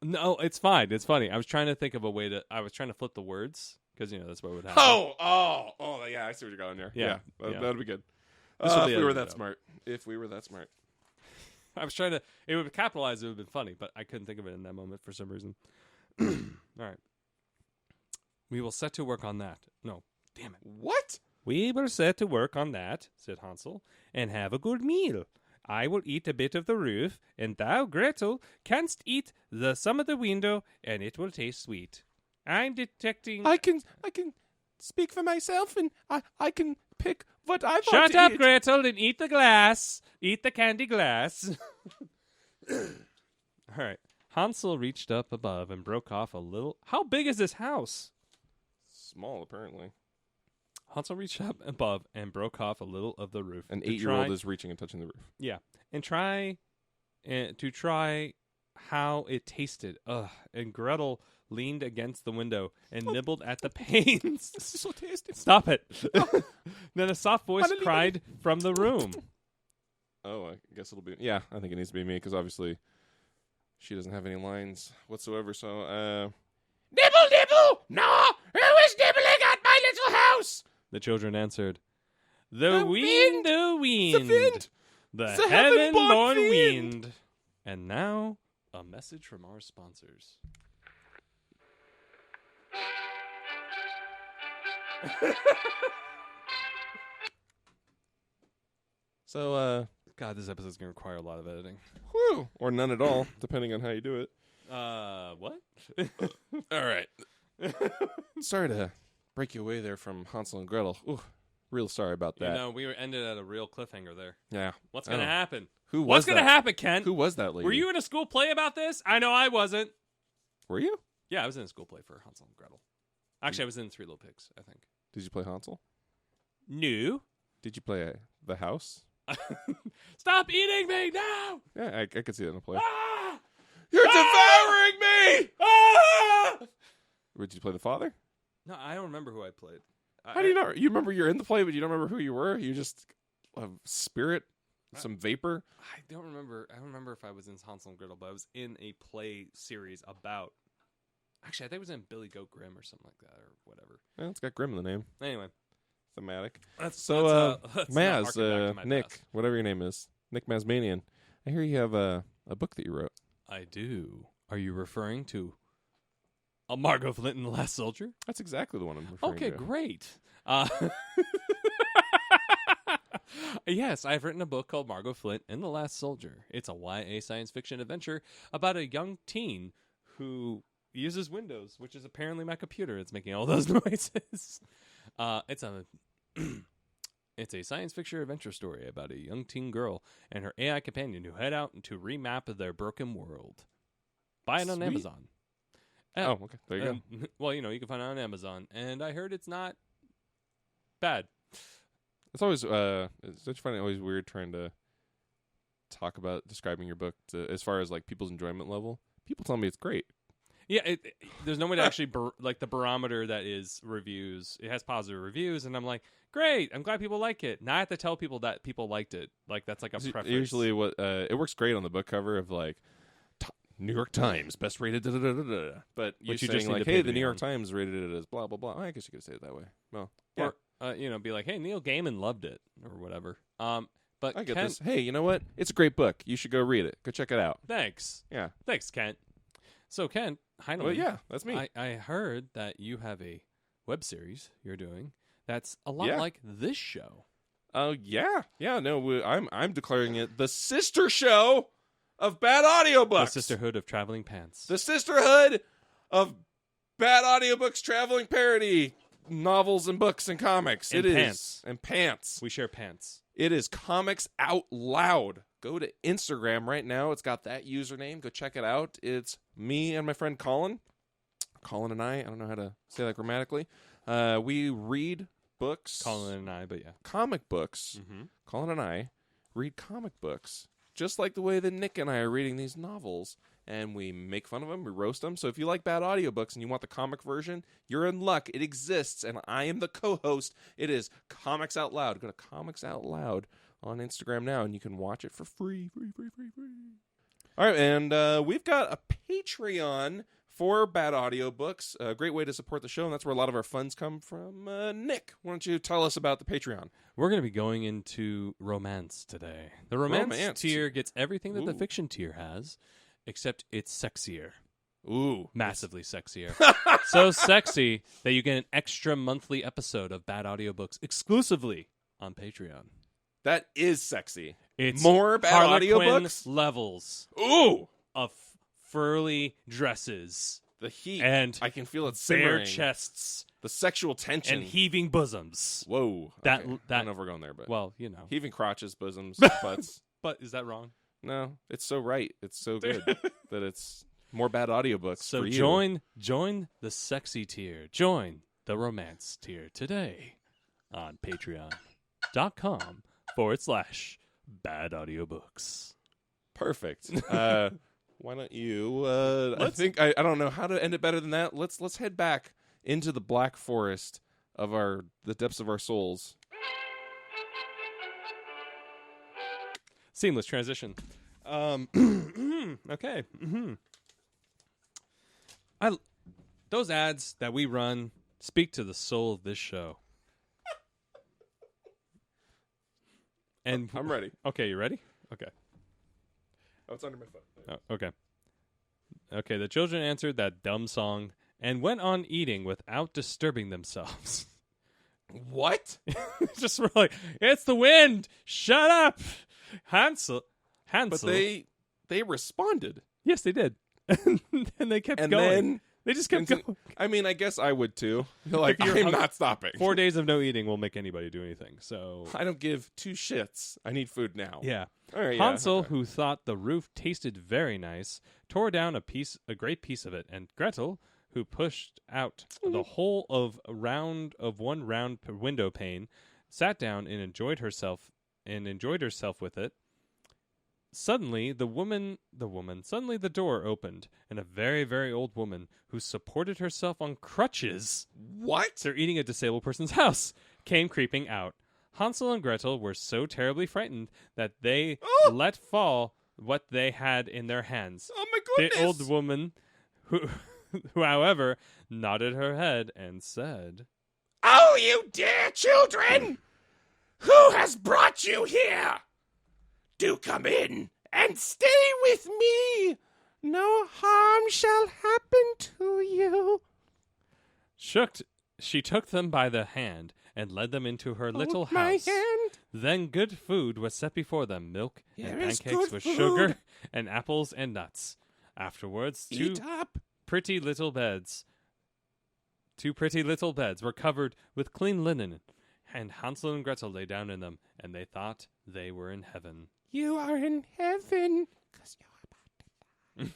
No, it's fine. It's funny. I was trying to think of a way to. I was trying to flip the words because that's what would happen. Oh, yeah. I see what you're going there. Yeah. That would be good. This will If be we were edited that out. smart. If we were that smart. I was trying to. It would capitalize. It would have been funny, but I couldn't think of it in that moment for some reason. All right. We will set to work on that. No, damn it. What? We will set to work on that, said Hansel, and have a good meal. I will eat a bit of the roof, and thou, Gretel, canst eat some of the window, and it will taste sweet. I'm detecting... I can speak for myself, and I can pick what I want Shut to up, eat. Gretel, and eat the glass. Eat the candy glass. All right. Hansel reached up above and broke off a little. How big is this house? Small, apparently. Hansel reached up above and broke off a little of the roof. An to 8-year-old try- is reaching and touching the roof. Yeah, and to try how it tasted. Ugh. And Gretel leaned against the window and nibbled at the panes. This is so tasty. Stop it. Then a soft voice cried from the room. Oh, I guess it'll be... Yeah, I think it needs to be me, because obviously She doesn't have any lines whatsoever, so, Nibble, nibble! No! Who is nibbling at my little house? The children answered, The wind, the wind. wind. The It's a heaven-born heaven-born wind. and now a message from our sponsors. So, God, this episode's going to require a lot of editing. whew, or none at all, depending on how you do it. What? All right. Sorry to break you away there from Hansel and Gretel. Ooh, real sorry about that. You know, we were ended at a real cliffhanger there. Yeah. What's going to Oh. happen? Who was What's going to that? happen, Kent? Who was that lady? Were you in a school play about this? I know I wasn't. Were you? Yeah, I was in a school play for Hansel and Gretel. Actually, I was in Three Little Pigs, I think. Did you play Hansel? No. Did you play the house? Stop eating me now! Yeah, I could see that in a play. Ah! You're Ah! devouring me! Ah! Did you play the father? No, I don't remember who I played. How do you know? You remember you're in the play, but you don't remember who you were? You just a spirit, some vapor. I don't remember. I don't remember if I was in Hansel and Gretel, but I was in a play series about. Actually, I think it was in Billy Goat Grimm or something like that, or whatever. Yeah, it's got Grimm in the name. Anyway, Thematic. that's So, let's not harken back to Maz, my Nick, past. whatever your name is, Nick Mazmanian. I hear you have a book that you wrote. I do. Are you referring to a Margot Flint and the Last Soldier? That's exactly the one I'm referring Okay, to. great. Yes, I've written a book called Margot Flint and the Last Soldier. It's a YA science fiction adventure about a young teen who uses Windows, which is apparently my computer. It's making all those noises. It's a science fiction adventure story about a young teen girl and her AI companion who head out to remap their broken world. Buy it on Sweet. Amazon. Oh, okay. There you go. Well, you can find it on Amazon, and I heard it's not bad. It's always it's funny, always weird trying to talk about describing your book as far as like people's enjoyment level. People tell me it's great. Yeah, there's no way to actually like the barometer that is reviews. It has positive reviews, and I'm like, great. I'm glad people like it. Now I have to tell people that people liked it. Like that's like a preference. Usually, what it works great on the book cover of like New York Times best rated, but you Which you saying just need like, to hey, pay the New me York on. Times rated it as blah blah blah. I guess you could say it that way. Well, yeah, Or be like, hey, Neil Gaiman loved it or whatever. But I get Kent, this. Hey, you know what? It's a great book. You should go read it. Go check it out. Thanks, Yeah. Kent. So Kent, Heidelman, Well, yeah, that's me. I heard that you have a web series you're doing that's a lot Yeah. like this show. Oh yeah. No, I'm declaring it the sister show of Bad Audiobooks. The Sisterhood of Traveling Pants. The sisterhood of Bad Audiobooks traveling parody novels and books and comics. And It is pants. and pants. We share pants. It is Comics Out Loud. Go to Instagram right now. It's got that username. Go check it out. It's me and my friend Colin. Colin and I don't know how to say that grammatically. We read books. Colin and I, but yeah. Comic books. Mm-hmm. Colin and I read comic books. Just like the way that Nick and I are reading these novels. And we make fun of them. We roast them. So if you like Bad Audiobooks and you want the comic version, you're in luck. It exists. And I am the co-host. It is Comics Out Loud. Go to Comics Out Loud on Instagram now, and you can watch it for free. Free. All right, and we've got a Patreon for Bad Audiobooks. A great way to support the show, and that's where a lot of our funds come from. Nick, why don't you tell us about the Patreon? We're going to be going into romance today. The romance Romance. tier gets everything that the Ooh. fiction tier has, except it's sexier. Ooh. Massively sexier. So sexy that you get an extra monthly episode of Bad Audiobooks exclusively on Patreon. That is sexy. It's More Bad Harlequin Audiobooks? levels Ooh. of furly dresses The heat. and I can feel it bare simmering. chests The sexual tension. and heaving bosoms. Whoa. That- Okay. I that- don't know if we're going there, but Well, you know. heaving crotches, bosoms, butts. But is that wrong? No, it's so right. It's so good that it's more Bad Audiobooks So for you. join the sexy tier. Join the romance tier today on patreon.com/Bad Audiobooks. Perfect. Why don't you? I think I don't know how to end it better than that. Let's head back into the black forest of the depths of our souls. Seamless transition. Okay. Those ads that we run speak to the soul of this show. And I'm ready. Okay, you ready? Okay. Oh, it's under my foot. Oh, okay. Okay, the children answered that dumb song and went on eating without disturbing themselves. What? Just were like, it's the wind! Shut up! Hansel. But they responded. Yes, they did. And they kept And going. then They just kept going. I mean, I guess I would too. Like, If you're I'm hungry- not stopping. 4 days of no eating will make anybody do anything. So, I don't give two shits. I need food now. yeah. All right, Hansel, okay. who thought the roof tasted very nice, tore down a great piece of it, and Gretel, who pushed out the whole of one round window pane, sat down and enjoyed herself with it. Suddenly, suddenly the door opened, and a very, very old woman who supported herself on crutches, What? they're eating at a disabled person's house, came creeping out. Hansel and Gretel were so terribly frightened that they let fall what they had in their hands. Oh my goodness! The old woman, who however, nodded her head and said, Oh, you dear children! Who has brought you here? Do come in and stay with me. No harm shall happen to you. She took them by the hand and led them into her little Hold my house. hand. Then good food was set before them, milk and Here is pancakes good with food. sugar and apples and nuts. Afterwards, two Eat up. pretty little beds were covered with clean linen, and Hansel and Gretel lay down in them, and they thought they were in heaven. You are in heaven. 'Cause you're about to die.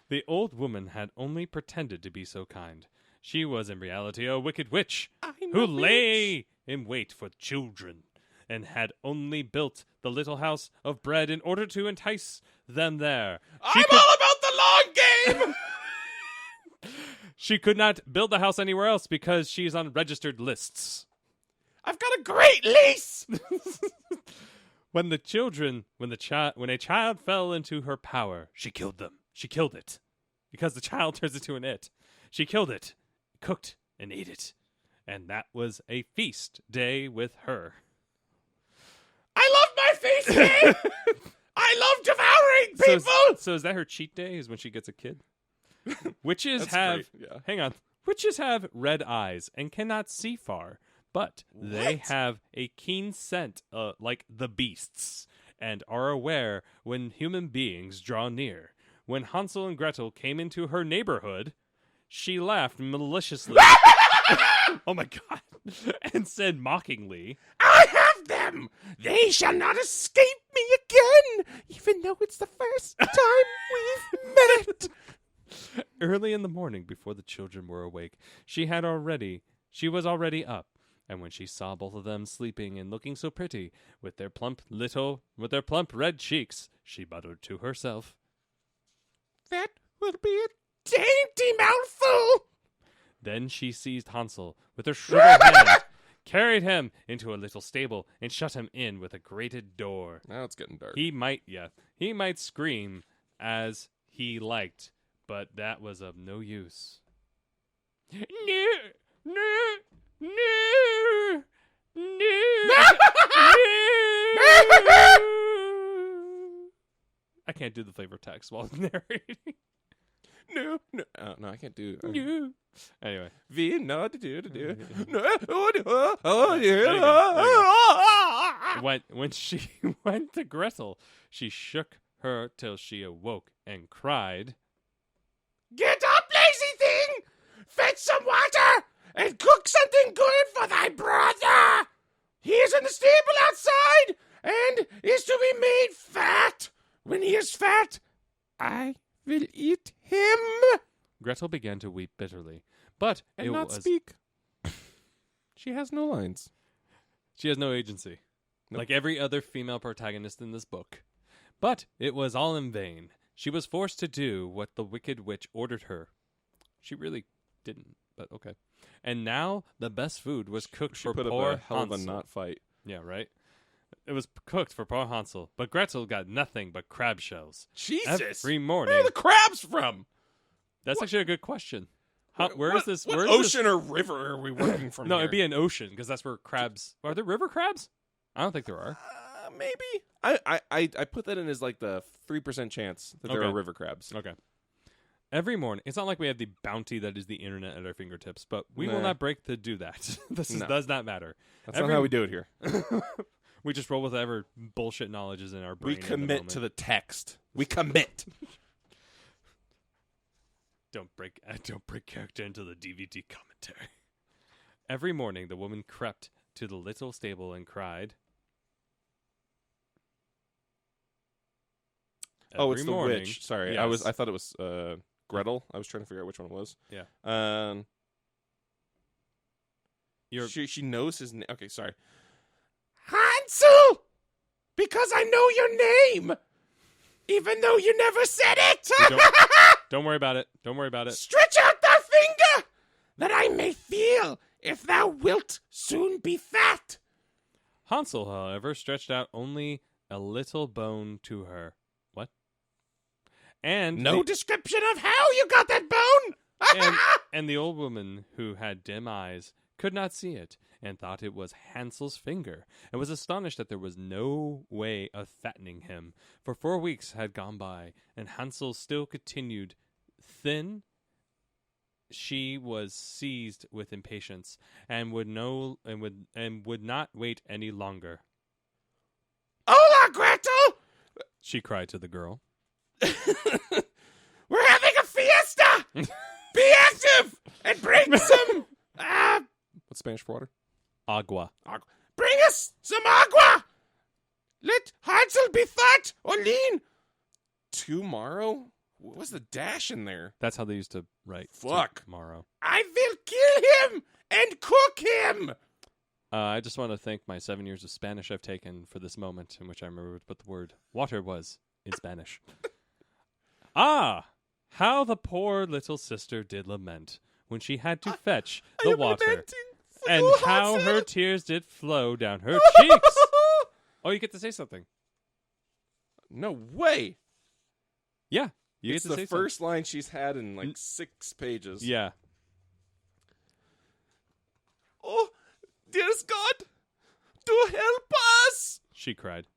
The old woman had only pretended to be so kind. She was in reality a wicked witch I'm who a witch. lay in wait for children and had only built the little house of bread in order to entice them there. I'm all about the long game! She could not build the house anywhere else because she's on registered lists. I've got a great lease. When a child fell into her power, she killed them. She killed it. Because the child turns into an it. She killed it, cooked, and ate it. And that was a feast day with her. I love my feast day. I love devouring people. So is that her cheat day? Is when she gets a kid? Witches That's have great, yeah. hang on. Witches have red eyes and cannot see far, but they What? have a keen scent, like the beasts, and are aware when human beings draw near. When Hansel and Gretel came into her neighborhood, she laughed maliciously. Oh my god! And said mockingly, I have them. They shall not escape me again, even though it's the first time we've met. early in the morning, before the children were awake, she was already up. And when she saw both of them sleeping and looking so pretty, with their plump red cheeks, she muttered to herself, That will be a dainty mouthful. Then she seized Hansel with her shriveled hand, carried him into a little stable, and shut him in with a grated door. Now it's getting dark. He might scream as he liked, but that was of no use. No, no, no, no, I can't do the flavor text while narrating. No, I can't do. No. Anyway, V no do. when she went to Gretel, she shook her till she awoke and cried, Get up, lazy thing! Fetch some water and cook something good for thy brother. He is in the stable outside and is to be made fat. When he is fat, I will eat him. Gretel began to weep bitterly, but And it not was speak. She has no lines. she has no agency, Nope. like every other female protagonist in this book. But it was all in vain. She was forced to do what the wicked witch ordered her. She really didn't, but okay. And now the best food was cooked She for put up poor a hell of a Hansel. not fight. Yeah, right. It was cooked for poor Hansel, but Gretel got nothing but crab shells. Jesus. Every Where morning. are the crabs from? That's actually a good question. Where What- is this? What Where is ocean or river are we working from No, here? it'd be an ocean because that's where crabs. Are there river crabs? I don't think there are. Maybe. I put that in as like the 3% chance that there Okay. are river crabs. Okay. Every morning, it's not like we have the bounty that is the internet at our fingertips, but we will Nah. not break to do that. No. Does not matter. That's not how we do it here. We just roll with whatever bullshit knowledge is in our brain. We commit to the text. We commit. Don't break character into the DVD commentary. Every morning, the woman crept to the little stable and cried. Oh, it's Every the morning- witch. Sorry, Yes. I thought it was Gretel. I was trying to figure out which one it was. Yeah. She knows his name. Okay, sorry. Hansel! Because I know your name! Even though you never said it! Don't worry about it. Don't worry about it. Stretch out thy finger, that I may feel if thou wilt soon be fat. Hansel, however, stretched out only a little bone to her. What? And No description of how you got that bone! and the old woman, who had dim eyes, could not see it, and thought it was Hansel's finger, and was astonished that there was no way of fattening him. For 4 weeks had gone by, and Hansel still continued thin. She was seized with impatience, and would not wait any longer. Hola, Gretel! She cried to the girl. We're having a fiesta! Be active and bring some, What's Spanish for water? Agua. bring us some agua! Let Hansel be fat or lean. Tomorrow? What's the dash in there? That's how they used to write. Fuck. Tomorrow. I will kill him and cook him. I just want to thank my 7 years of Spanish I've taken for this moment in which I remembered what the word water was in Spanish. Ah, how the poor little sister did lament when she had to fetch I the am water, lamenting for and you, how Hansel. her tears did flow down her cheeks. Oh, you get to say something. No way. Yeah, you It's get to the say first line she's had in like 6 pages. something. Yeah. Oh, dearest God, do help us. She cried.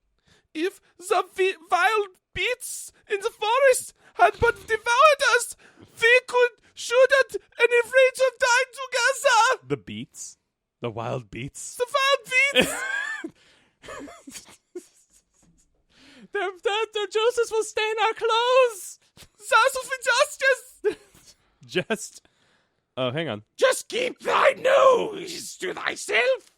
If the wild beasts in the forest had but devoured us, we could shoot at any rate of dying together. The beats? The wild beats? The wild beasts. Their juices will stain our clothes! That's of injustice. Just. Oh, hang on, Just keep thy nose to thyself.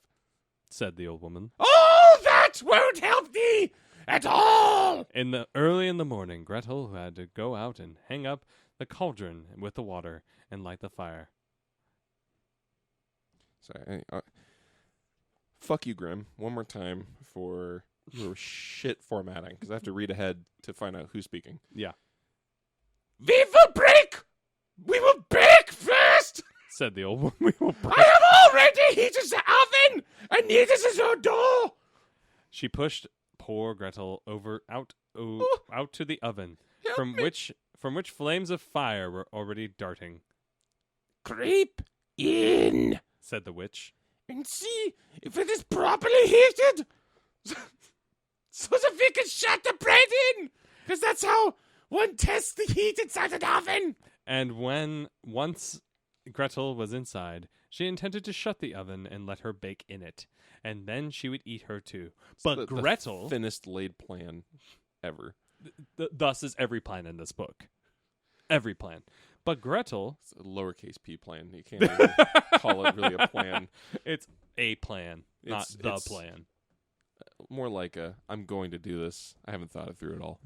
said the old woman. All that won't help thee at all. Early in the morning, Gretel had to go out and hang up the cauldron with the water and light the fire. Sorry. Fuck you, Grimm. One more time for your shit formatting, because I have to read ahead to find out who's speaking. Yeah, We will break. We will bake first. said the old woman. We will break. I have already heated the oven, and neither is your door. She pushed poor Gretel out to the oven, Help from me. which flames of fire were already darting. Creep in Said the witch. and see if it is properly heated, so that we can shut the bread in. Because that's how one tests the heat inside an oven. And once Gretel was inside, she intended to shut the oven and let her bake in it, and then she would eat her too. But The Gretel, thinnest laid plan ever. thus is every plan in this book. Every plan. But Gretel, It's a lowercase p plan. You can't even call it really a plan. it's a plan, not It's- the it's- plan. More like I'm going to do this. I haven't thought it through at all.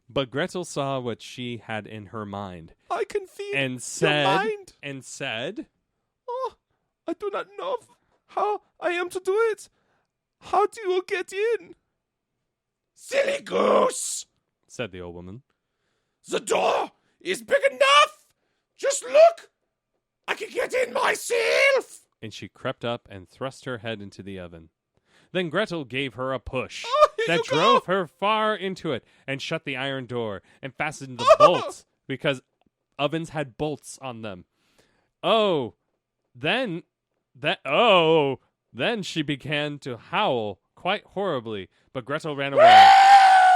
But Gretel saw what she had in her mind, I can feed and said, mind. Oh, I do not know how I am to do it. How do you get in? Silly goose. said the old woman. The door is big enough. Just look. I can get in myself. And she crept up and thrust her head into the oven. Then Gretel gave her a push here that you go. drove her far into it and shut the iron door and fastened the bolts because ovens had bolts on them. Then she began to howl quite horribly, but Gretel ran away,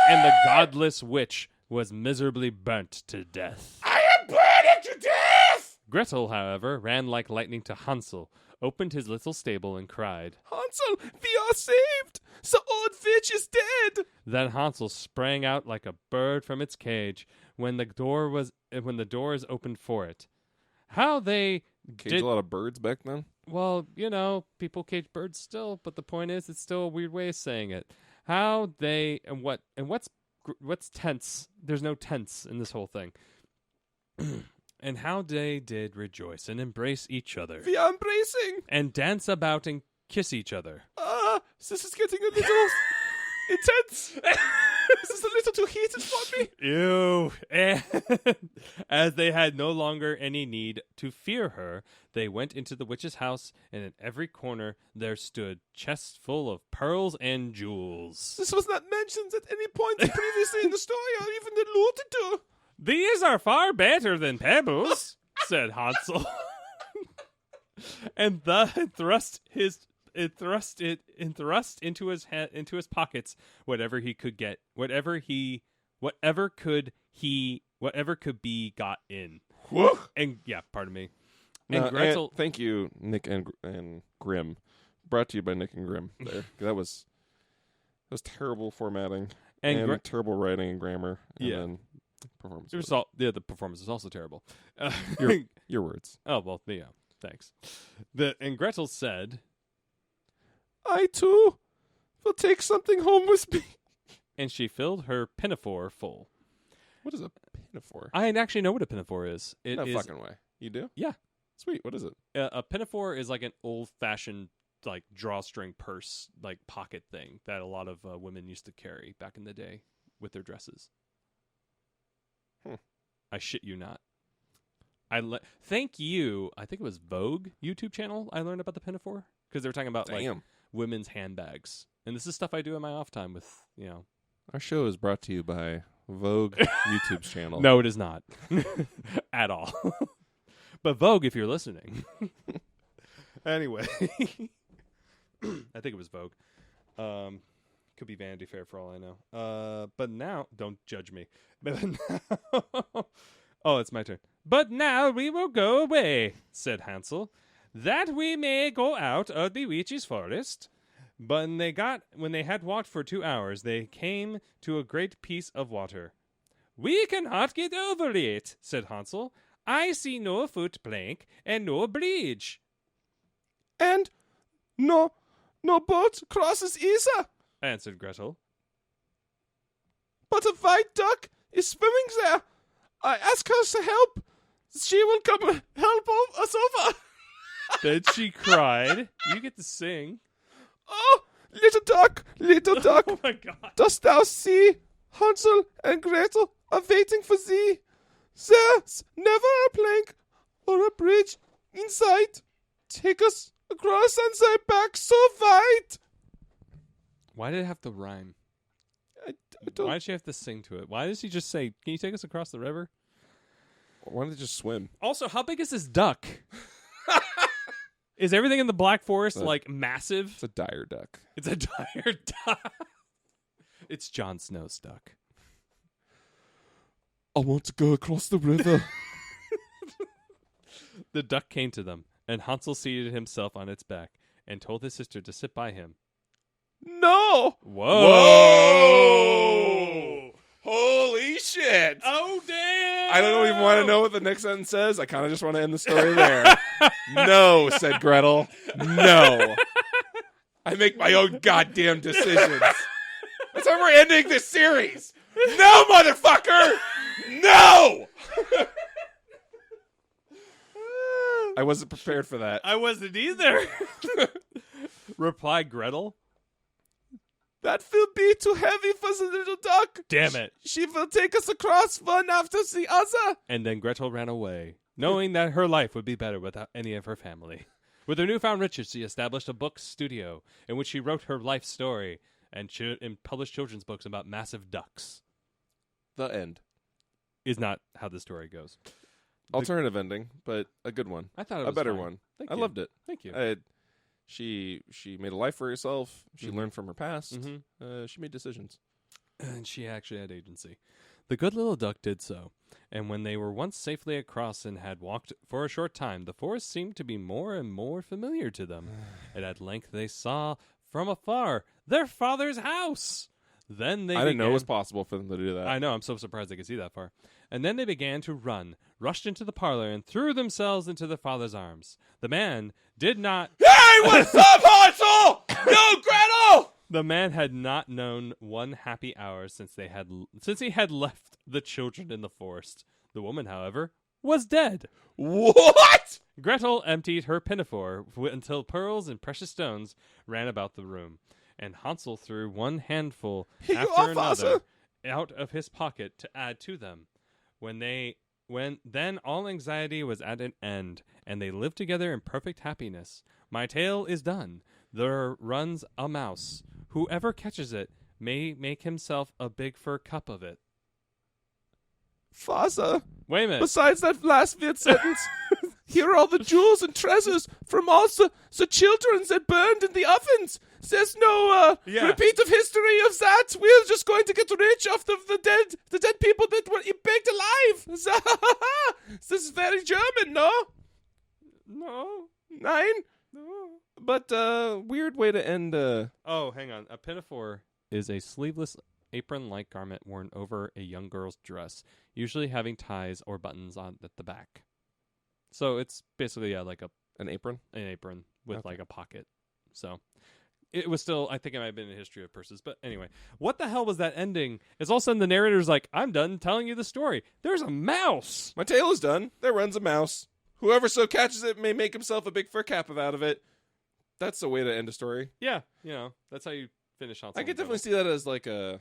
and the godless witch was miserably burnt to death. I am burning to death! Gretel, however, ran like lightning to Hansel, opened his little stable, and cried. Hansel, we are saved. The old witch is dead. Then Hansel sprang out like a bird from its cage when the doors opened for it. How they Caged did a lot of birds back then. well, people cage birds still, but the point is, it's still a weird way of saying it. How they and what's tense? There's no tense in this whole thing. And how they did rejoice and embrace each other We are embracing. and dance about and kiss each other. This is getting a little intense. This is a little too heated for me. Ew. And as they had no longer any need to fear her, they went into the witch's house, and in every corner there stood chests full of pearls and jewels. This was not mentioned at any point previously in the story or even alluded to. These are far better than pebbles, said Hansel. And thus thrust into his pockets whatever he could get, whatever could be got in. Whoa. And yeah, pardon me. And And Gretel, thank you, Nick and Grimm. Brought to you by Nick and Grimm. There, that was terrible formatting and terrible writing and grammar. And Yeah. then performance. the performance is also terrible. Your words. Oh well, yeah, thanks. And Gretel said, I too will take something home with me. and she filled her pinafore full. What is a pinafore? I actually know what a pinafore is. It No is fucking way. You do? Yeah. Sweet. What is it? a pinafore is like an old-fashioned like drawstring purse, like pocket thing that a lot of women used to carry back in the day with their dresses. I shit you not. Thank you. I think it was Vogue YouTube channel. I learned about the pinafore because they were talking about like women's handbags, and this is stuff I do in my off time with Our show is brought to you by Vogue YouTube's channel. No, it is not at all. But Vogue, if you're listening. Anyway, I think it was Vogue. Could be Vanity Fair for all I know. But now, don't judge me. But now, oh, it's my turn. But now we will go away, said Hansel, that we may go out of the witch's forest. But when they had walked for 2 hours, they came to a great piece of water. We cannot get over it, said Hansel. I see no foot plank and no bridge. And no boat crosses either, answered Gretel. But a white duck is swimming there. I ask her to help. She will come help us over. Then she cried. You get to sing. Oh, little duck, Oh my God. dost thou see? Hansel and Gretel are waiting for thee. There's never a plank or a bridge in sight. Take us across on thy back so wide. Why did it have to rhyme? I don't. Why did she have to sing to it? Why does he just say, can you take us across the river? Why don't they just swim? Also, how big is this duck? Is everything in the Black Forest like massive? It's a dire duck. It's a dire duck. It's Jon Snow's duck. I want to go across the river. The duck came to them, and Hansel seated himself on its back and told his sister to sit by him. No! Whoa! Holy shit! Oh, damn! I don't even want to know what the next sentence says. I kind of just want to end the story there. No, said Gretel. No. I make my own goddamn decisions. That's how we're ending this series. No, motherfucker! No! I wasn't prepared for that. I wasn't either. Replied Gretel. That will be too heavy for the little duck. Damn it. She will take us across one after the other. And then Gretel ran away, knowing that her life would be better without any of her family. With her newfound riches, she established a book studio in which she wrote her life story and published children's books about massive ducks. The end. Is not how the story goes. Alternative ending, but a good one. I thought it A was better fine. one. Thank I you. loved it. Thank you. She made a life for herself. She Mhm. learned from her past. Mhm. She made decisions. And she actually had agency. The good little duck did so, and when they were once safely across and had walked for a short time, the forest seemed to be more and more familiar to them, and at length they saw from afar their father's house. Then they I didn't know it began- was possible for them to do that. I know, I'm so surprised they could see that far. And then they began to run, rushed into the parlor, and threw themselves into their father's arms. The man did not... Hey, what's up, Hansel? Yo, Gretel! The man had not known one happy hour since he had left the children in the forest. The woman, however, was dead. What? Gretel emptied her pinafore until pearls and precious stones ran about the room, and Hansel threw one handful Here you after are, another Father. out of his pocket to add to them. Then all anxiety was at an end, and they lived together in perfect happiness. My tale is done. There runs a mouse. Whoever catches it may make himself a big fur cup of it. Father, Wait a minute. besides that last weird sentence, here are all the jewels and treasures from all the children that burned in the ovens. There's no Yeah. repeat of history of that. We're just going to get rich off the dead people that were baked alive. This is very German, no? No. Nine? No. But weird way to end. Oh, hang on. A pinafore is a sleeveless apron-like garment worn over a young girl's dress, usually having ties or buttons on at the back. So it's basically like An apron? an apron with Okay. like a pocket. So it was still, I think it might have been a history of purses. But anyway, what the hell was that ending? It's all of a sudden the narrator's like, I'm done telling you the story. There's a mouse. My tale is done. There runs a mouse. Whoever so catches it may make himself a big fur cap out of it. That's the way to end a story. Yeah, that's how you finish Hansel. I could and definitely see that as like a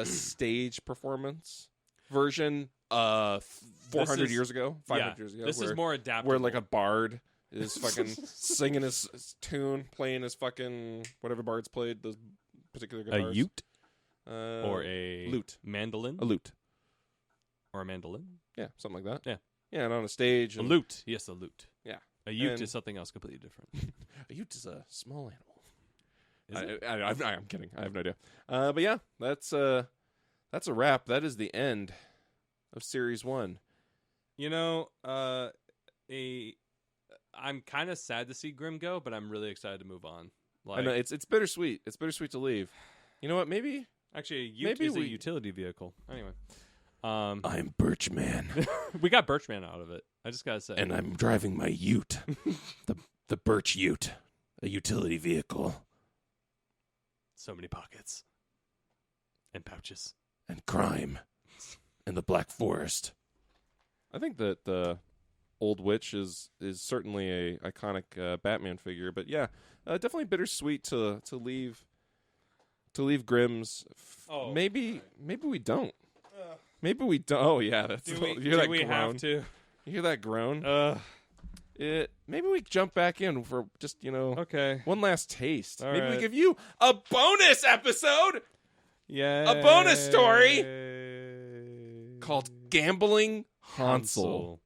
stage performance version 400 is- years ago, 500 Yeah, years ago. this is where- more adaptable. where like a bard is fucking singing his tune, playing his fucking whatever bards played those particular a guitars. ute Uh, or a lute. mandolin A lute. or a mandolin. Yeah, something like that. Yeah. Yeah, and on a stage. A And lute. Yes, a lute. Yeah. A ute And- is something else completely different. A ute is a small animal. Is it? I'm kidding. I have no idea. But yeah, that's a wrap. That is the end of series 1. I'm kind of sad to see Grimm go, but I'm really excited to move on. I know it's bittersweet. It's bittersweet to leave. You know what? Maybe Actually, a ute maybe is a we- utility vehicle. Anyway, I'm Birchman, we got Birchman out of it. I just gotta say. and I'm driving my ute, the Birch Ute, a utility vehicle, So many pockets and pouches. and crime, in the Black Forest. I think that the Old Witch is certainly a iconic Batman figure, but yeah, definitely bittersweet to leave Grimm's. Oh. Maybe we don't. Maybe we don't. Oh yeah, that's Do we, you hear that do we groan? have to? You hear that groan? Maybe we jump back in for just Okay. one last taste. All Maybe we right. give you a bonus episode Yeah. A bonus story called Gambling Hansel.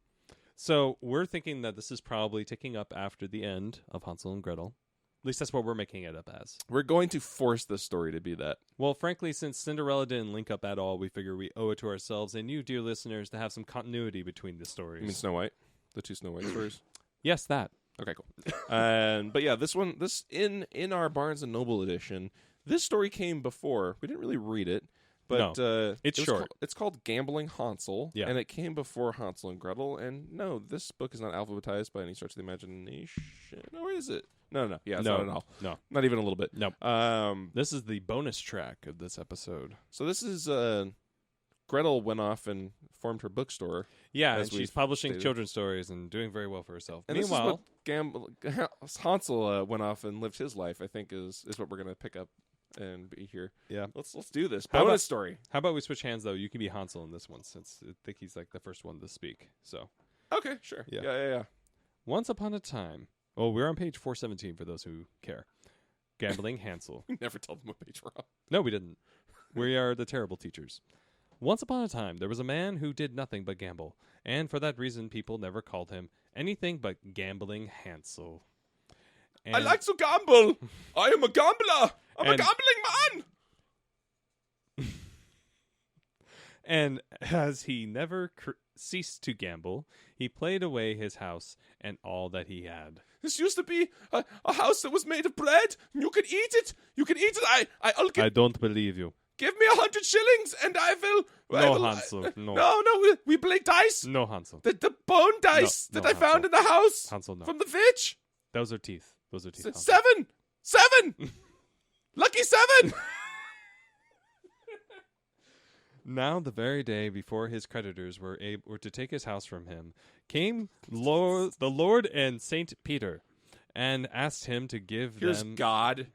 So we're thinking that this is probably ticking up after the end of Hansel and Gretel. At least that's what we're making it up as. We're going to force this story to be that. Well, frankly, since Cinderella didn't link up at all, we figure we owe it to ourselves and you, dear listeners, to have some continuity between the stories. You mean Snow White? The 2 Snow White stories? Yes, that. Okay, cool. But yeah, this in our Barnes and Noble edition, this story came before. We didn't really read it, but It's short. It's called Gambling Hansel, Yeah. and it came before Hansel and Gretel. And no, this book is not alphabetized by any stretch of the imagination. Or is it? No. Yeah, it's No. not at all. No. Not even a little bit. Nope. Um, This is the bonus track of this episode. so this is Gretel went off and formed her bookstore. Yeah, As and she's we've publishing stated. children's stories and doing very well for herself. And Meanwhile, this is what Hansel went off and lived his life. I think is what we're gonna pick up and be here. yeah. Let's do this How bonus about- story. How about we switch hands, though? You can be Hansel in this one, since I think he's like the first one to speak. So, Okay, sure. Yeah. Yeah. once upon a time, Oh, we're on page 417 for those who care. Gambling Hansel. We never tell them what page we're on. No, we didn't. We are the terrible teachers. Once upon a time, there was a man who did nothing but gamble, and for that reason, people never called him anything but Gambling Hansel. I like to gamble. I am a gambler. I'm a And- gambling man. And as he never ceased to gamble, he played away his house and all that he had. This used to be a house that was made of bread. You can eat it. You can eat it. I'll I don't believe you. give me 100 shillings and I will. No, Hansel, no. No, we play dice. No, Hansel. The bone dice No, that I found Hansel. in the house Hansel, no. from the fridge. Those are teeth. Those are teeth. Hansel. 7. 7. Lucky 7. Now, the very day before his creditors were to take his house from him, came the Lord and Saint Peter, and asked him to give Here's them. God.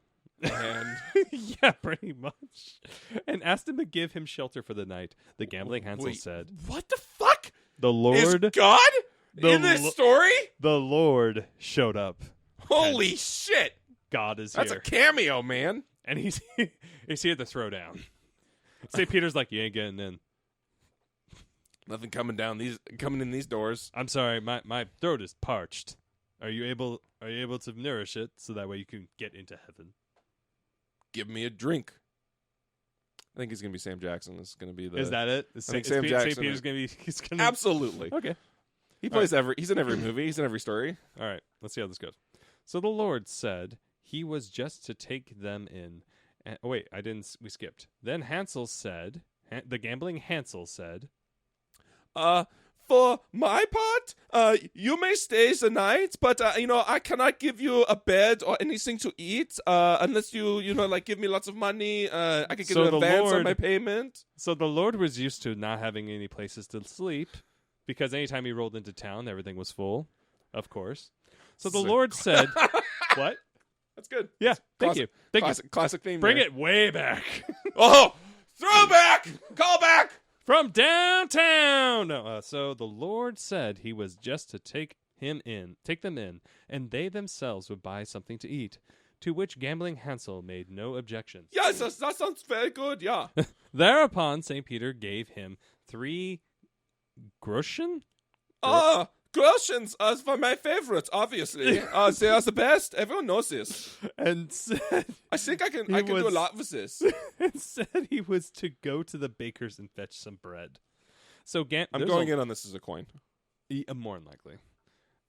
And Yeah, pretty much. And asked him to give him shelter for the night. The gambling Hansel Wait, said, what the fuck? "The Lord, Is God the in this story? the Lord showed up. Holy shit. God is That's here, a cameo, man. and he's here to throw down." St. Peter's like, "You ain't getting in. Nothing coming in these doors. I'm sorry, my throat is parched. Are you able to nourish it so that way you can get into heaven?" Give me a drink. I think he's gonna be Sam Jackson. This is gonna be the. Is that it? Is think St. Sam Jackson Peter's is- gonna be? He's gonna Absolutely. Okay. He plays He's in every movie. He's in every story. All right. Let's see how this goes. So the Lord said he was just to take them in. Oh wait, we skipped. Then Hansel said, the gambling Hansel said, For my part, you may stay the night, but I cannot give you a bed or anything to eat, unless you give me lots of money. I can give So you the advance on Lord- my payment. So the Lord was used to not having any places to sleep, because anytime he rolled into town, everything was full, of course. So the So- Lord said, "What? That's good. Yeah, thank Classic- you, thank you. Classic theme. Bring there. it way back." Oh, throwback. Call back. From downtown. No, so the Lord said he was just to take them in, and they themselves would buy something to eat. To which gambling Hansel made no objection. Yes, that sounds very good. Yeah. Thereupon St. Peter gave him 3 groschen. Groschens are my favorite, obviously. They are the best. Everyone knows this. And said I think I can He do a was- lot with this. and said he was to go to the baker's and fetch some bread. So I'm going in on this as a coin. more than likely.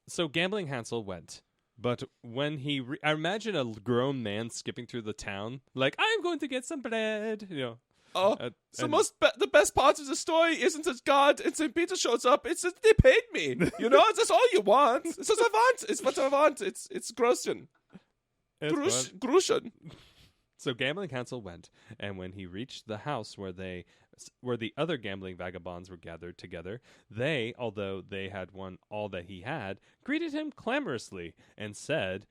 So gambling Hansel went. But when I imagine a grown man skipping through the town, like, "I'm going to get some bread," Oh, and- the best part of the story isn't that God and St. Peter shows up. It's that they paid me. That's all you want. It's what I want. It's what I want. It's Groschen. Groschen. So gambling Hansel went, and when he reached the house where the other gambling vagabonds were gathered together, they, although they had won all that he had, greeted him clamorously and said,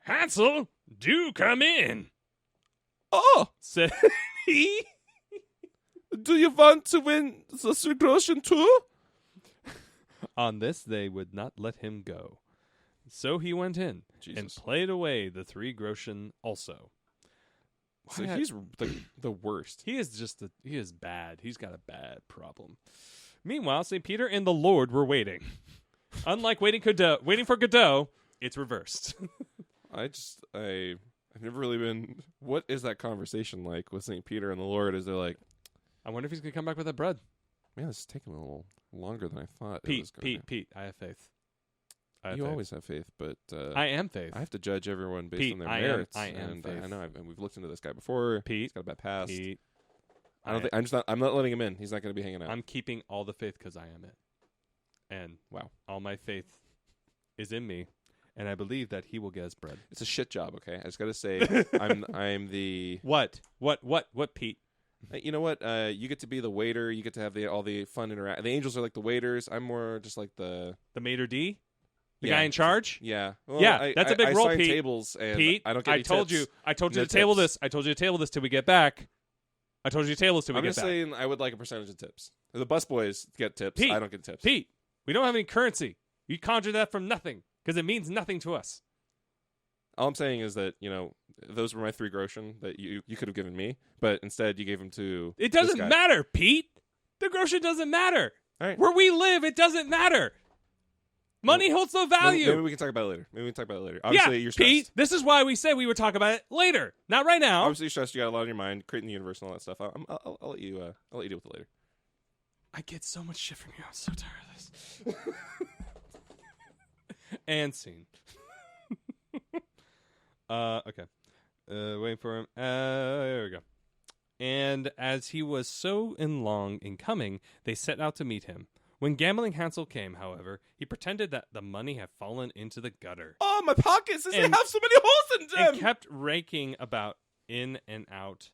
Hansel, do come in," Oh, said he. do you want to win the 3 Groschen too? On this they would not let him go. So he went in and Jesus. played away the 3 groschen also. So Why- he's the worst. He is bad. He's got a bad problem. Meanwhile, St. Peter and the Lord were waiting. Unlike waiting for Godot, it's reversed. I've never really been. What is that conversation like with St. Peter and the Lord? Is they're like, I wonder if he's going to come back with that bread. man, this is taking a little longer than I thought. it was going to. Pete, I have faith. You always have faith, but I am faith. I have to judge everyone based Pete, on their I am- merits. I am and faith. I know, and we've looked into this guy before. Pete, He's got a bad past. Pete, I don't think I'm not letting him in. He's not going to be hanging out. I'm keeping all the faith because I am it. And Wow. all my faith is in me, and I believe that he will get us bread. It's a shit job. Okay, I just got to say, I'm the. What, Pete? You know what? You get to be the waiter. You get to have all the fun interact. The angels are like the waiters. I'm more just like the Maitre d'? The Yeah. guy in charge? Yeah. Well, Yeah, that's a big I role, sign Pete. tables and Pete, I don't get any told tips. you No to table tips. this. I told you to table this till we get back. I told you to table this till we I'm get just back. saying I would like a percentage of tips. The busboys get tips. Pete, I don't get tips. Pete, we don't have any currency. You conjured that from nothing. because it means nothing to us. All I'm saying is that, those were my 3 groschen that you could have given me, but instead you gave them to It this doesn't guy. matter, Pete. The groschen doesn't matter. All right. Where we live, it doesn't matter. Money holds no value. Maybe we can talk about it later. Obviously, you're stressed. Pete, this is why we said we would talk about it later, not right now. Obviously, you're stressed. You got a lot on your mind, creating the universe and all that stuff. I'll let you deal with it later. I get so much shit from you. I'm so tired of this. And scene. Okay. Waiting for him. There we go. And as he was so long in coming, they set out to meet him. When Gambling Hansel came, however, he pretended that the money had fallen into the gutter. Oh, my pockets! They And- have so many holes in them. And kept raking about in and out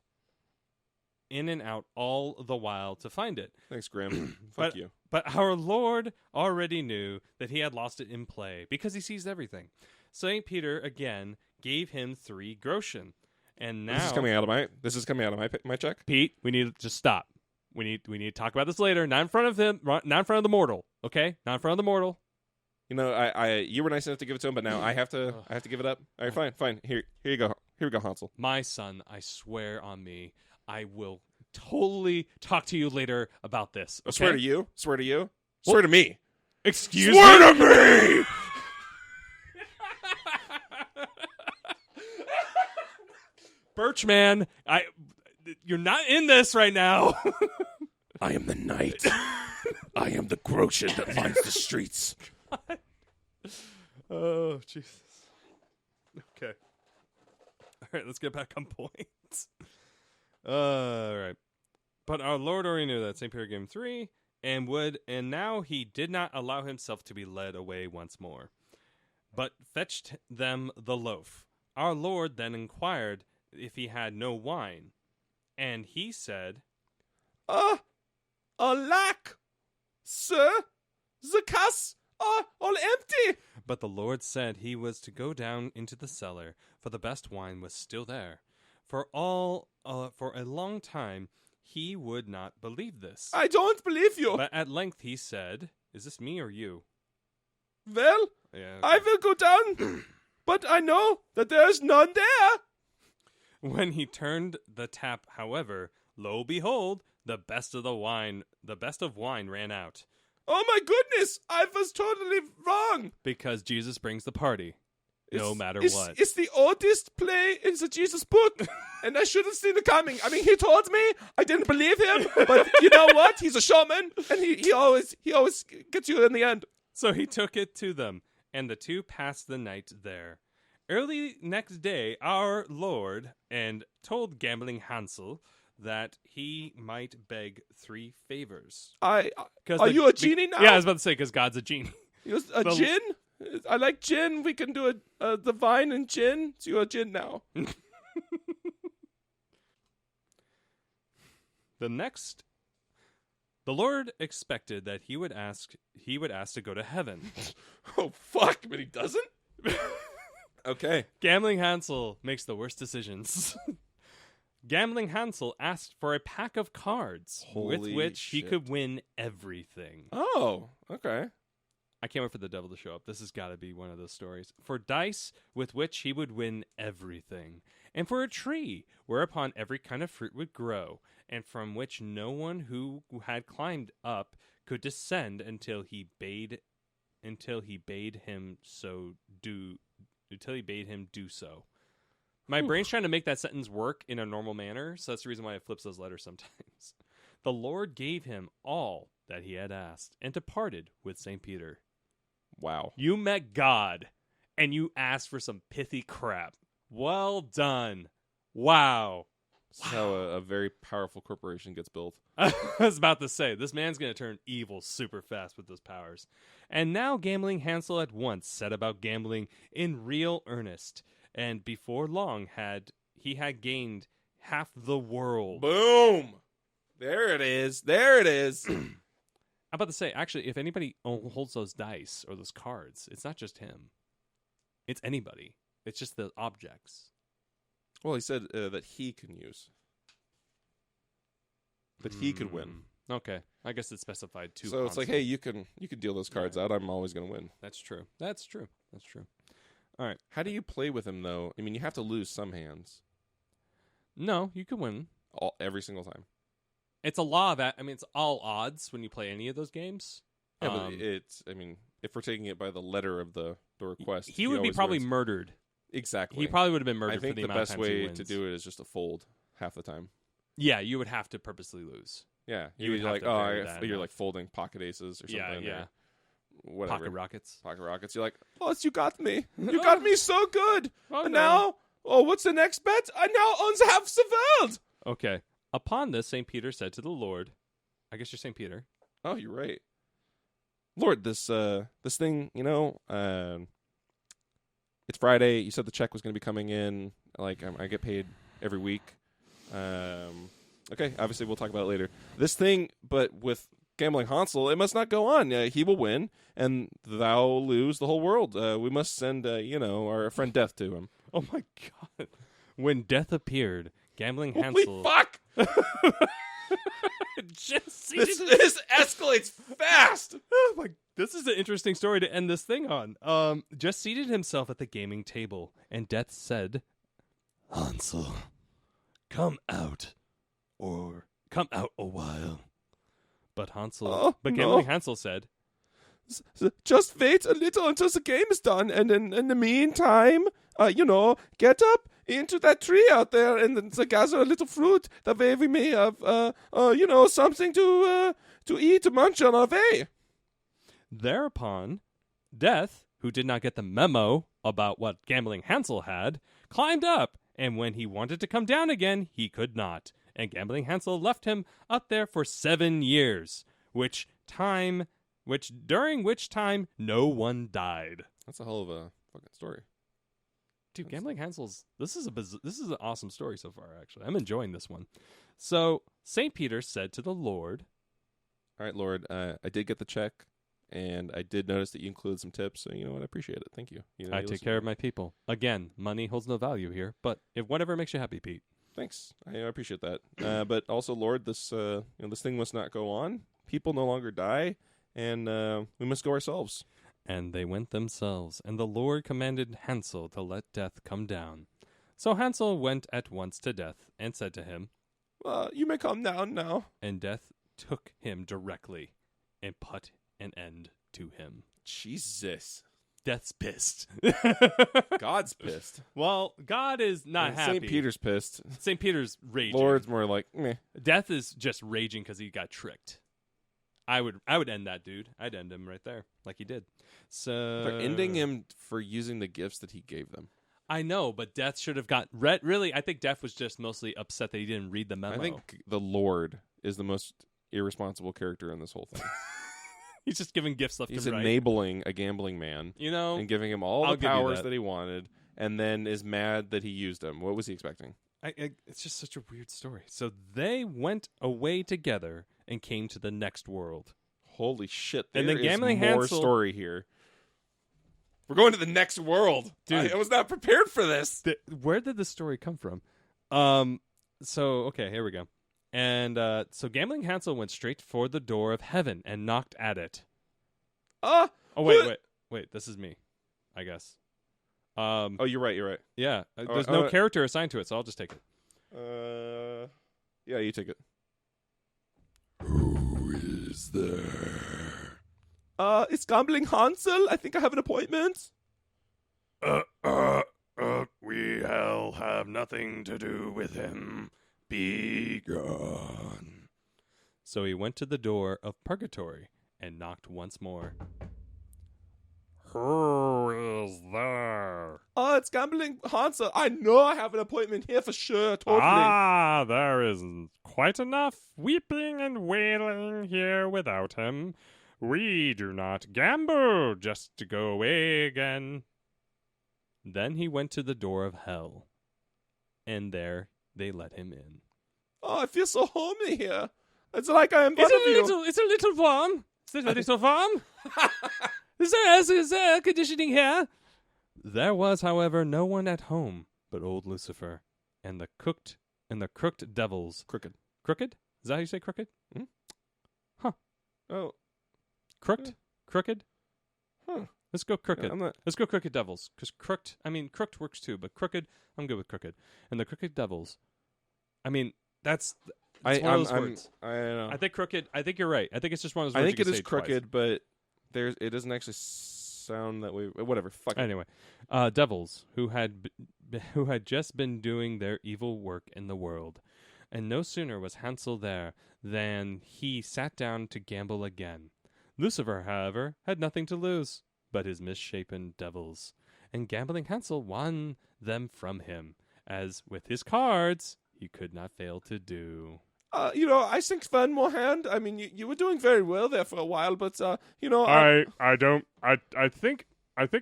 all the while to find it. Thanks, Grimm. Fuck you. But our Lord already knew that he had lost it in play, because he sees everything. St. Peter again gave him 3 groschen. And now This is coming out of my check. Pete, we need to just stop. We need to talk about this later. Not in front of him, not in front of the mortal, okay? Not in front of the mortal. You were nice enough to give it to him, but now I have to give it up. All right, fine. Here you go. Here we go, Hansel. My son, I swear on me, I will totally talk to you later about this. Okay? I swear to you. Swear to you. Swear to me. Excuse Swear me? to me. Birchman, you're not in this right now. I am the knight. I am the groschen that lines the streets. Oh, Jesus. Okay. All right, let's get back on point. All right. But our Lord already knew that St. Peter gave him 3 and now he did not allow himself to be led away once more, but fetched them the loaf. Our Lord then inquired if he had no wine, and he said, Alack, sir, the casks are all empty. But the Lord said he was to go down into the cellar, for the best wine was still there. For a long time he would not believe this. I don't believe you. But at length he said, "Is this me or you?" Well, Yeah. I will go down, but I know that there is none there. When he turned the tap, however, lo behold, the best of wine ran out. Oh my goodness, I was totally wrong. Because Jesus brings the party, no matter it's, what. It's the oldest play in the Jesus book, and I should have seen it coming. I mean, he told me, I didn't believe him, but you know what? He's a showman, and he always gets you in the end. So he took it to them, and the 2 passed the night there. Early next day, our Lord and told Gambling Hansel that he might beg 3 favors. Are you a genie now? Yeah, I was about to say, because God's a genie. A gin? I like gin. We can do the vine and gin. So you're a gin now. The Lord expected that he would ask to go to heaven. Oh, fuck, but he doesn't? Okay. Gambling Hansel makes the worst decisions. Gambling Hansel asked for a pack of cards with Holy which he shit. could win everything. Oh, okay. I can't wait for the devil to show up. This has got to be one of those stories. For dice with which he would win everything. And for a tree whereupon every kind of fruit would grow, and from which no one who had climbed up could descend until he bade him do so. My brain's trying to make that sentence work in a normal manner, so that's the reason why it flips those letters sometimes. The Lord gave him all that he had asked, and departed with St. Peter. Wow. You met God, and you asked for some pithy crap. Well done. Wow. That's how a very powerful corporation gets built. I was about to say, this man's going to turn evil super fast with those powers. And now Gambling Hansel at once set about gambling in real earnest, and before long he had gained half the world. Boom! There it is. There it is. I'm about to say, actually, if anybody holds those dice or those cards, it's not just him. It's anybody. It's just the objects. Well, he said that he can use. That he could win. Okay. I guess it's specified to So it's like, Hansel. hey, you can deal those cards out. I'm always going to win. That's true. That's true. That's true. All right. How do you play with him, though? I mean, you have to lose some hands No, you could win. every single time. It's a law that, I mean, it's all odds when you play any of those games. Yeah, but it's, I mean, if we're taking it by the letter of the request, He would be always probably wins. murdered. Exactly. He probably would have been murdered I think for the the amount best of times he way wins. to do it is just to fold half the time. Yeah, you would have to purposely lose. Yeah, You would you're have like, to vary that you're enough. like folding pocket aces or something. Yeah. or whatever. Pocket rockets. Pocket rockets. You're like, boss, you got me. You got me so good. Oh, And no. now, what's the next bet? I now owns half the world. Okay. Upon this, St. Peter said to the Lord, I guess you're St. Peter. Oh, you're right. Lord, this thing, it's Friday. You said the check was going to be coming in. Like, I get paid every week. Okay, obviously we'll talk about it later. This thing, but with gambling Hansel, it must not go on. He will win, and thou lose the whole world. We must send, our friend Death to him. Oh my God. When death appeared, gambling Holy Hansel fuck! just This escalates fast! Oh my! This is an interesting story to end this thing on. Just seated himself at the gaming table, and Death said, "Hansel, come out a while." But gambling Hansel said, Just wait a little until the game is done, and in the meantime, get up into that tree out there and gather a little fruit. That way we may have, something to eat, to munch on our way. Thereupon, Death, who did not get the memo about what gambling Hansel had, climbed up, and when he wanted to come down again, he could not. And gambling Hansel left him up there for 7 years, during which time no one died. That's a hell of a fucking story. Dude, gambling Hansel's this is an awesome story so far. Actually, I'm enjoying this one. So Saint Peter said to the Lord, All right, Lord, I did get the check, and I did notice that you included some tips, so you know what? I appreciate it. Thank you. I take care of my people. Again, money holds no value here, but if whatever makes you happy, Pete. Thanks. I appreciate that. But also, Lord, this thing must not go on. People no longer die, and we must go ourselves. And they went themselves, and the Lord commanded Hansel to let Death come down. So Hansel went at once to Death, and said to him, You may come down now. and Death took him directly, and put an end to him. Jesus. Death's pissed. God's pissed. Well, God is not happy. St. Peter's pissed. St. Peter's raging. Lord's more like, meh. Death is just raging because he got tricked. I would end that dude. I'd end him right there, like he did. So They're ending him for using the gifts that he gave them. I know, but Death should have got read. Really, I think Death was just mostly upset that he didn't read the memo. I think the Lord is the most irresponsible character in this whole thing. he's just giving gifts left He's and right. enabling a gambling man and giving him all I'll the give you powers that. that he wanted, and then is mad that he used them. What was he expecting? It's just such a weird story. So they went away together and came to the next world. Holy shit! And There then is gambling more Hansel- story here. We're going to the next world, Dude. I was not prepared for this. Where did the story come from? So okay, here we go. And so gambling Hansel went straight for the door of heaven and knocked at it. Oh wait, this is me, I guess. Oh, you're right. Yeah, there's no character assigned to it, so I'll just take it. Yeah, you take it. Who is there? It's gambling Hansel. I think I have an appointment. We'll have nothing to do with him. Be gone. So he went to the door of purgatory and knocked once more. Who is there? It's gambling Hansel. I know I have an appointment here for sure. Totally. Ah, there is quite enough weeping and wailing here without him. We do not gamble just to go away again. Then he went to the door of hell, and there they let him in. Oh, I feel so homely here. It's like I am one of you. It's a little warm. Is it a little warm? Is there air conditioning here? There was, however, no one at home but old Lucifer and the crooked devils. Crooked. Crooked? Is that how you say crooked? Oh, Crooked? Crooked? huh. Let's go crooked. I'm not. Let's go crooked devils. Because crooked works too, but crooked, I'm good with crooked. And the crooked devils, I mean, that's one of those words. I don't know. I think crooked, I think you're right. I think it's just one of those I words think you it can is say twice. crooked, but it doesn't actually sound that way. Whatever. Fuck it. Anyway, devils who had just been doing their evil work in the world, and no sooner was Hansel there than he sat down to gamble again. Lucifer, however, had nothing to lose but his misshapen devils, and gambling Hansel won them from him, as with his cards he could not fail to do. I think Van Mohand. I mean, you were doing very well there for a while, but I think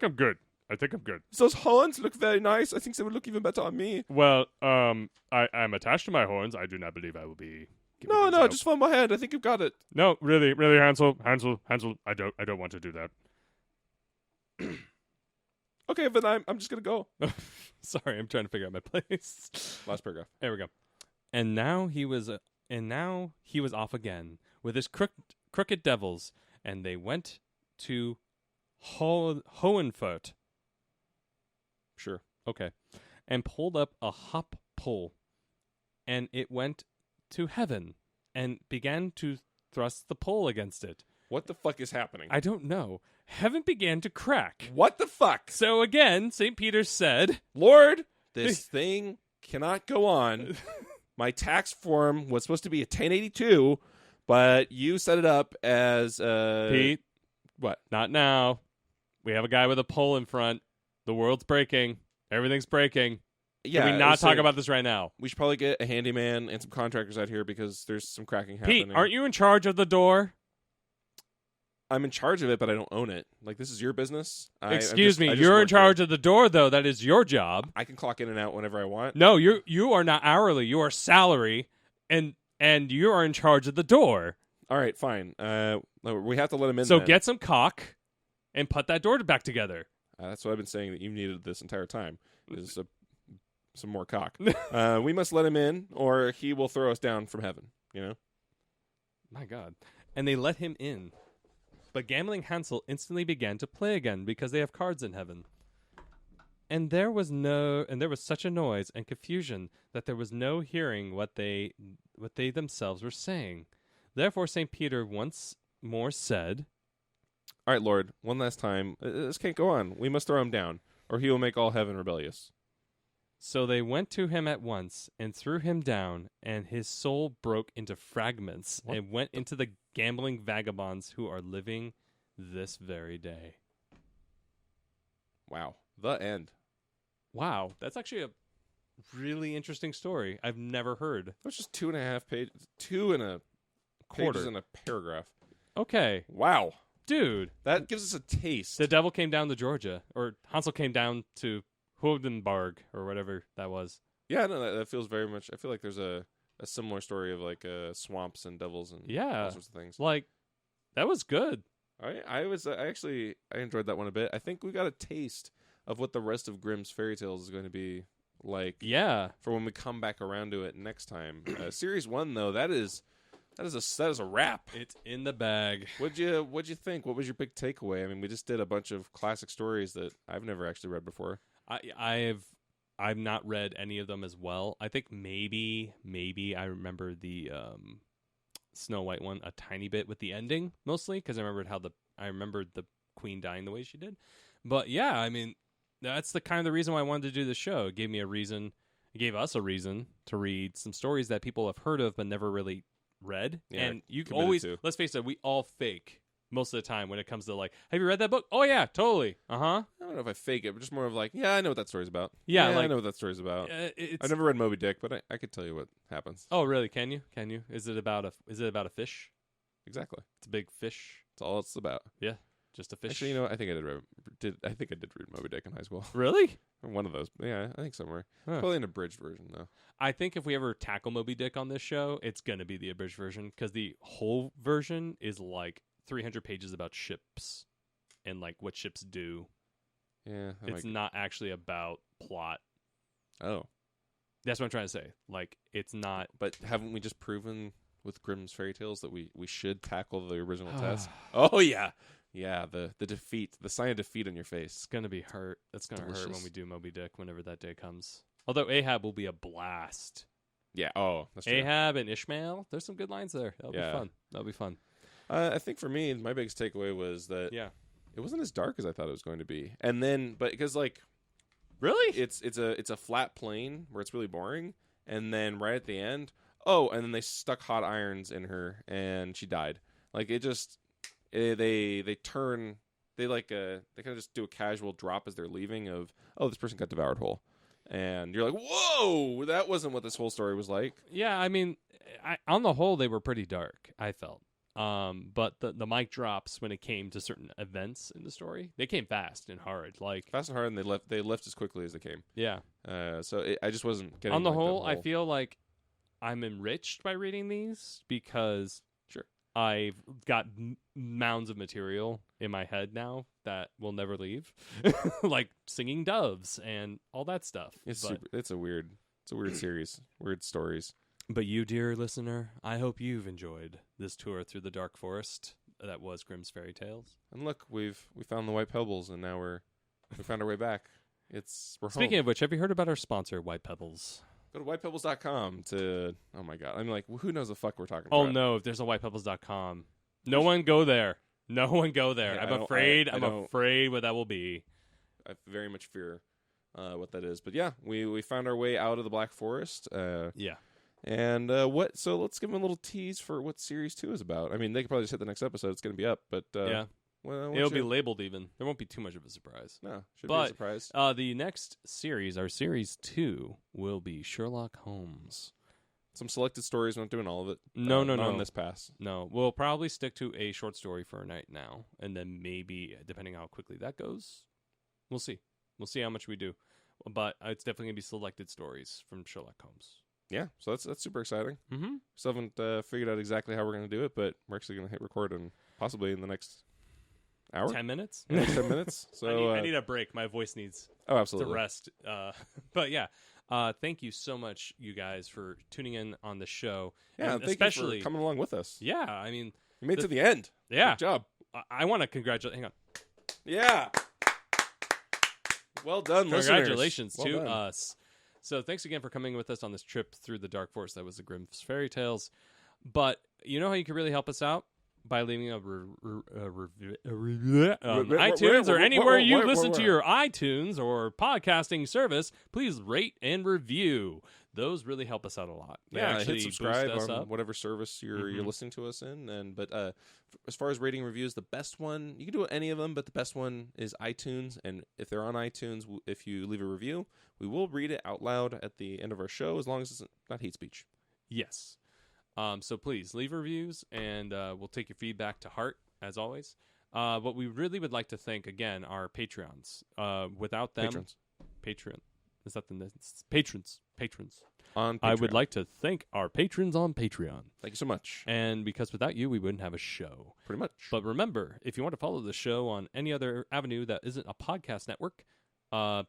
I'm good. I think I'm good. those horns look very nice. I think they would look even better on me. Well, I'm attached to my horns. I do not believe I will be. No, just Van Mohand. I think you've got it. No, really, Hansel. I don't want to do that. Okay, then I'm just gonna go. Sorry, I'm trying to figure out my place. Last paragraph. There we go. And now he was off again with his crooked devils, and they went to Hohenfurt. Sure. Okay, and pulled up a hop pole, and it went to heaven, and began to thrust the pole against it. What the fuck is happening? I don't know. Heaven began to crack. What the fuck? So again, St. Peter said, Lord, this thing cannot go on. My tax form was supposed to be a 1082, but you set it up as Pete, what? not now. We have a guy with a pole in front. The world's breaking. Everything's breaking. Yeah, Can we not so talk about this right now? We should probably get a handyman and some contractors out here because there's some cracking happening. Pete, aren't you in charge of the door? I'm in charge of it, but I don't own it. Like, this is your business. Excuse me, I just you're in work charge here. of the door, though. That is your job. I can clock in and out whenever I want. No, you are not hourly. You are salary, and you are in charge of the door. All right, fine. We have to let him in. So then. get some caulk and put that door back together. That's what I've been saying that you needed this entire time. Is some more cock. We must let him in, or he will throw us down from heaven. You know. My God. And they let him in. But gambling Hansel instantly began to play again because they have cards in heaven. And there was such a noise and confusion that there was no hearing what they themselves were saying. Therefore St. Peter once more said, All right, Lord, one last time. This can't go on. We must throw him down, or he will make all heaven rebellious. So they went to him at once and threw him down, and his soul broke into fragments and went into the gambling vagabonds who are living this very day. Wow. The end. Wow, that's actually a really interesting story I've never heard. That's just 2.5 pages. 2 and a Quarter. pages in a paragraph. Okay, Wow. dude. That gives us a taste. The devil came down to Georgia, or Hansel came down to Hodenbarg, or whatever that was. Yeah, no, that feels very much. I feel like there's a similar story of like swamps and devils and Yeah. all sorts of things. Like, that was good. I enjoyed that one a bit. I think we got a taste of what the rest of Grimm's Fairy Tales is going to be like. Yeah. For when we come back around to it next time. Series 1 though, that is a wrap. It's in the bag. What'd you think? What was your big takeaway? I mean, we just did a bunch of classic stories that I've never actually read before. I've not read any of them as well. I think maybe I remember the Snow White one a tiny bit with the ending, mostly because I remembered the queen dying the way she did. But yeah, I mean, that's the kind of the reason why I wanted to do the show. It gave us a reason to read some stories that people have heard of but never really read. Yeah, and you committed always, to. let's face it, we all fake most of the time when it comes to like, have you read that book? Oh yeah, totally. I don't know if I fake it, but just more of like, yeah, I know what that story's about. Yeah, I like- know what that story's about. It's, I've never read Moby Dick, but I could tell you what happens. oh really? Can you? Is it about a fish? Exactly. It's a big fish. That's all it's about. Just a fish. Actually, you know what? I think I did read Moby Dick in high school. Really? Or one of those. Yeah, I think somewhere. Huh. Probably an abridged version though. I think if we ever tackle Moby Dick on this show, it's gonna be the abridged version because the whole version is like 300 pages about ships and like what ships do. Yeah. It's not actually about plot. Oh. That's what I'm trying to say. Like, it's not. But haven't we just proven with Grimm's Fairy Tales that we should tackle the original test? Oh yeah, the defeat, the sign of defeat on your face. It's gonna be hurt. It's gonna hurt when Delicious. we do Moby Dick whenever that day comes. Although Ahab will be a blast. Yeah. Oh, that's true. Ahab and Ishmael. There's some good lines there. That'll Yeah. be fun. That'll be fun. I think for me, my biggest takeaway was that Yeah. it wasn't as dark as I thought it was going to be. And then, but because like Really? it's a flat plane where it's really boring, and then right at the end, and then they stuck hot irons in her and she died. Like it just they turn they kind of just do a casual drop as they're leaving of this person got devoured whole, and you're like, whoa, that wasn't what this whole story was like. Yeah. I mean, on the whole, they were pretty dark, I felt. But the mic drops when it came to certain events in the story, they came fast and hard. Like Fast and hard, and they left as quickly as they came. yeah. So I just wasn't getting On the like, whole, I feel like I'm enriched by reading these because Sure. I've got mounds of material in my head now that will never leave, like singing doves and all that stuff. It's a weird series, weird stories. But you, dear listener, I hope you've enjoyed this tour through the dark forest that was Grimm's Fairy Tales. And look, we found the White Pebbles, and now we found our way back. We're Speaking home. of which, have you heard about our sponsor, White Pebbles? Go to whitepebbles.com to. Oh my god! I'm like, who knows the fuck we're talking Oh about? no, if there's a whitepebbles.com, no one go there. No one go there. Yeah, I'm afraid what that will be. I very much fear what that is. But yeah, we found our way out of the Black Forest. Yeah. And what? So let's give them a little tease for what Series 2 is about. I mean, they could probably just hit the next episode. It's going to be up, but Yeah. well, It'll be labeled even. There won't be too much of a surprise. no, should be But, a surprise. The next series, our Series 2, will be Sherlock Holmes. Some selected stories. We're not doing all of it. No, not no. on this pass. No, we'll probably stick to a short story for a night now, and then maybe, depending how quickly that goes, we'll see. We'll see how much we do. But it's definitely going to be selected stories from Sherlock Holmes. Yeah, so that's super exciting. Mm-hmm. Still haven't figured out exactly how we're going to do it, but we're actually going to hit record and possibly in the next hour, 10 minutes? Yeah, 10 minutes. So I need a break. My voice needs oh, to absolutely. rest. But yeah, thank you so much, you guys, for tuning in on the show. Yeah, And thank especially you for coming along with us. Yeah, I mean, You made it to the end. yeah. Good job. I want to congratulate. Hang on. Yeah. Well done, listeners. Congratulations Well to done. us. So thanks again for coming with us on this trip through the dark forest that was the Grimm's Fairy Tales. But you know how you can really help us out? By leaving a review on iTunes or anywhere you listen to your iTunes or podcasting service. Please rate and review. Those really help us out a lot. They Yeah, actually hit subscribe boost us on up. whatever service you're Mhm. listening to us in. But as far as rating reviews, the best one, you can do any of them, but the best one is iTunes. And if they're on iTunes, if you leave a review, we will read it out loud at the end of our show, as long as it's not hate speech. Yes. So please leave reviews, and we'll take your feedback to heart, as always. But we really would like to thank, again, our Patreons. Without them... Patrons. Patreon. Is that the... Patrons. On Patreon. I would like to thank our patrons on Patreon. Thank you so much. And because without you, we wouldn't have a show. Pretty much. But remember, if you want to follow the show on any other avenue that isn't a podcast network,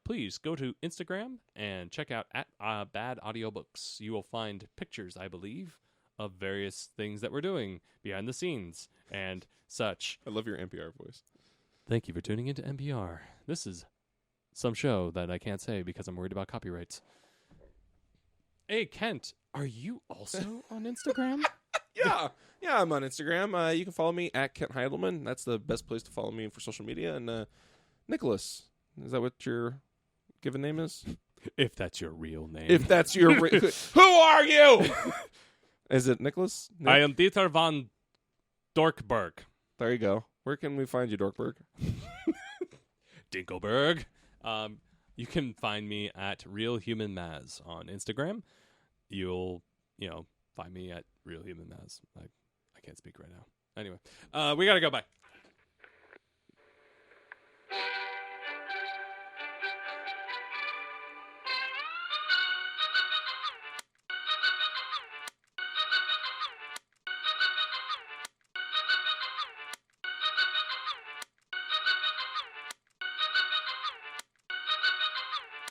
please go to Instagram and check out at BadAudiobooks. You will find pictures, I believe, of various things that we're doing behind the scenes and such. I love your NPR voice. Thank you for tuning into NPR. This is some show that I can't say because I'm worried about copyrights. Hey, Kent, are you also on Instagram? Yeah, I'm on Instagram. You can follow me at Kent Heidelman. That's the best place to follow me for social media. And Nicholas, is that what your given name is? If that's your real name. If that's your... Who are you? Is it Nicholas? I am Dieter von Dorkberg. There you go. Where can we find you, Dorkberg? Dinkelberg. You can find me at Real Human Maz on Instagram. You'll, find me at Real Human Maz. I can't speak right now. Anyway, we gotta go. Bye.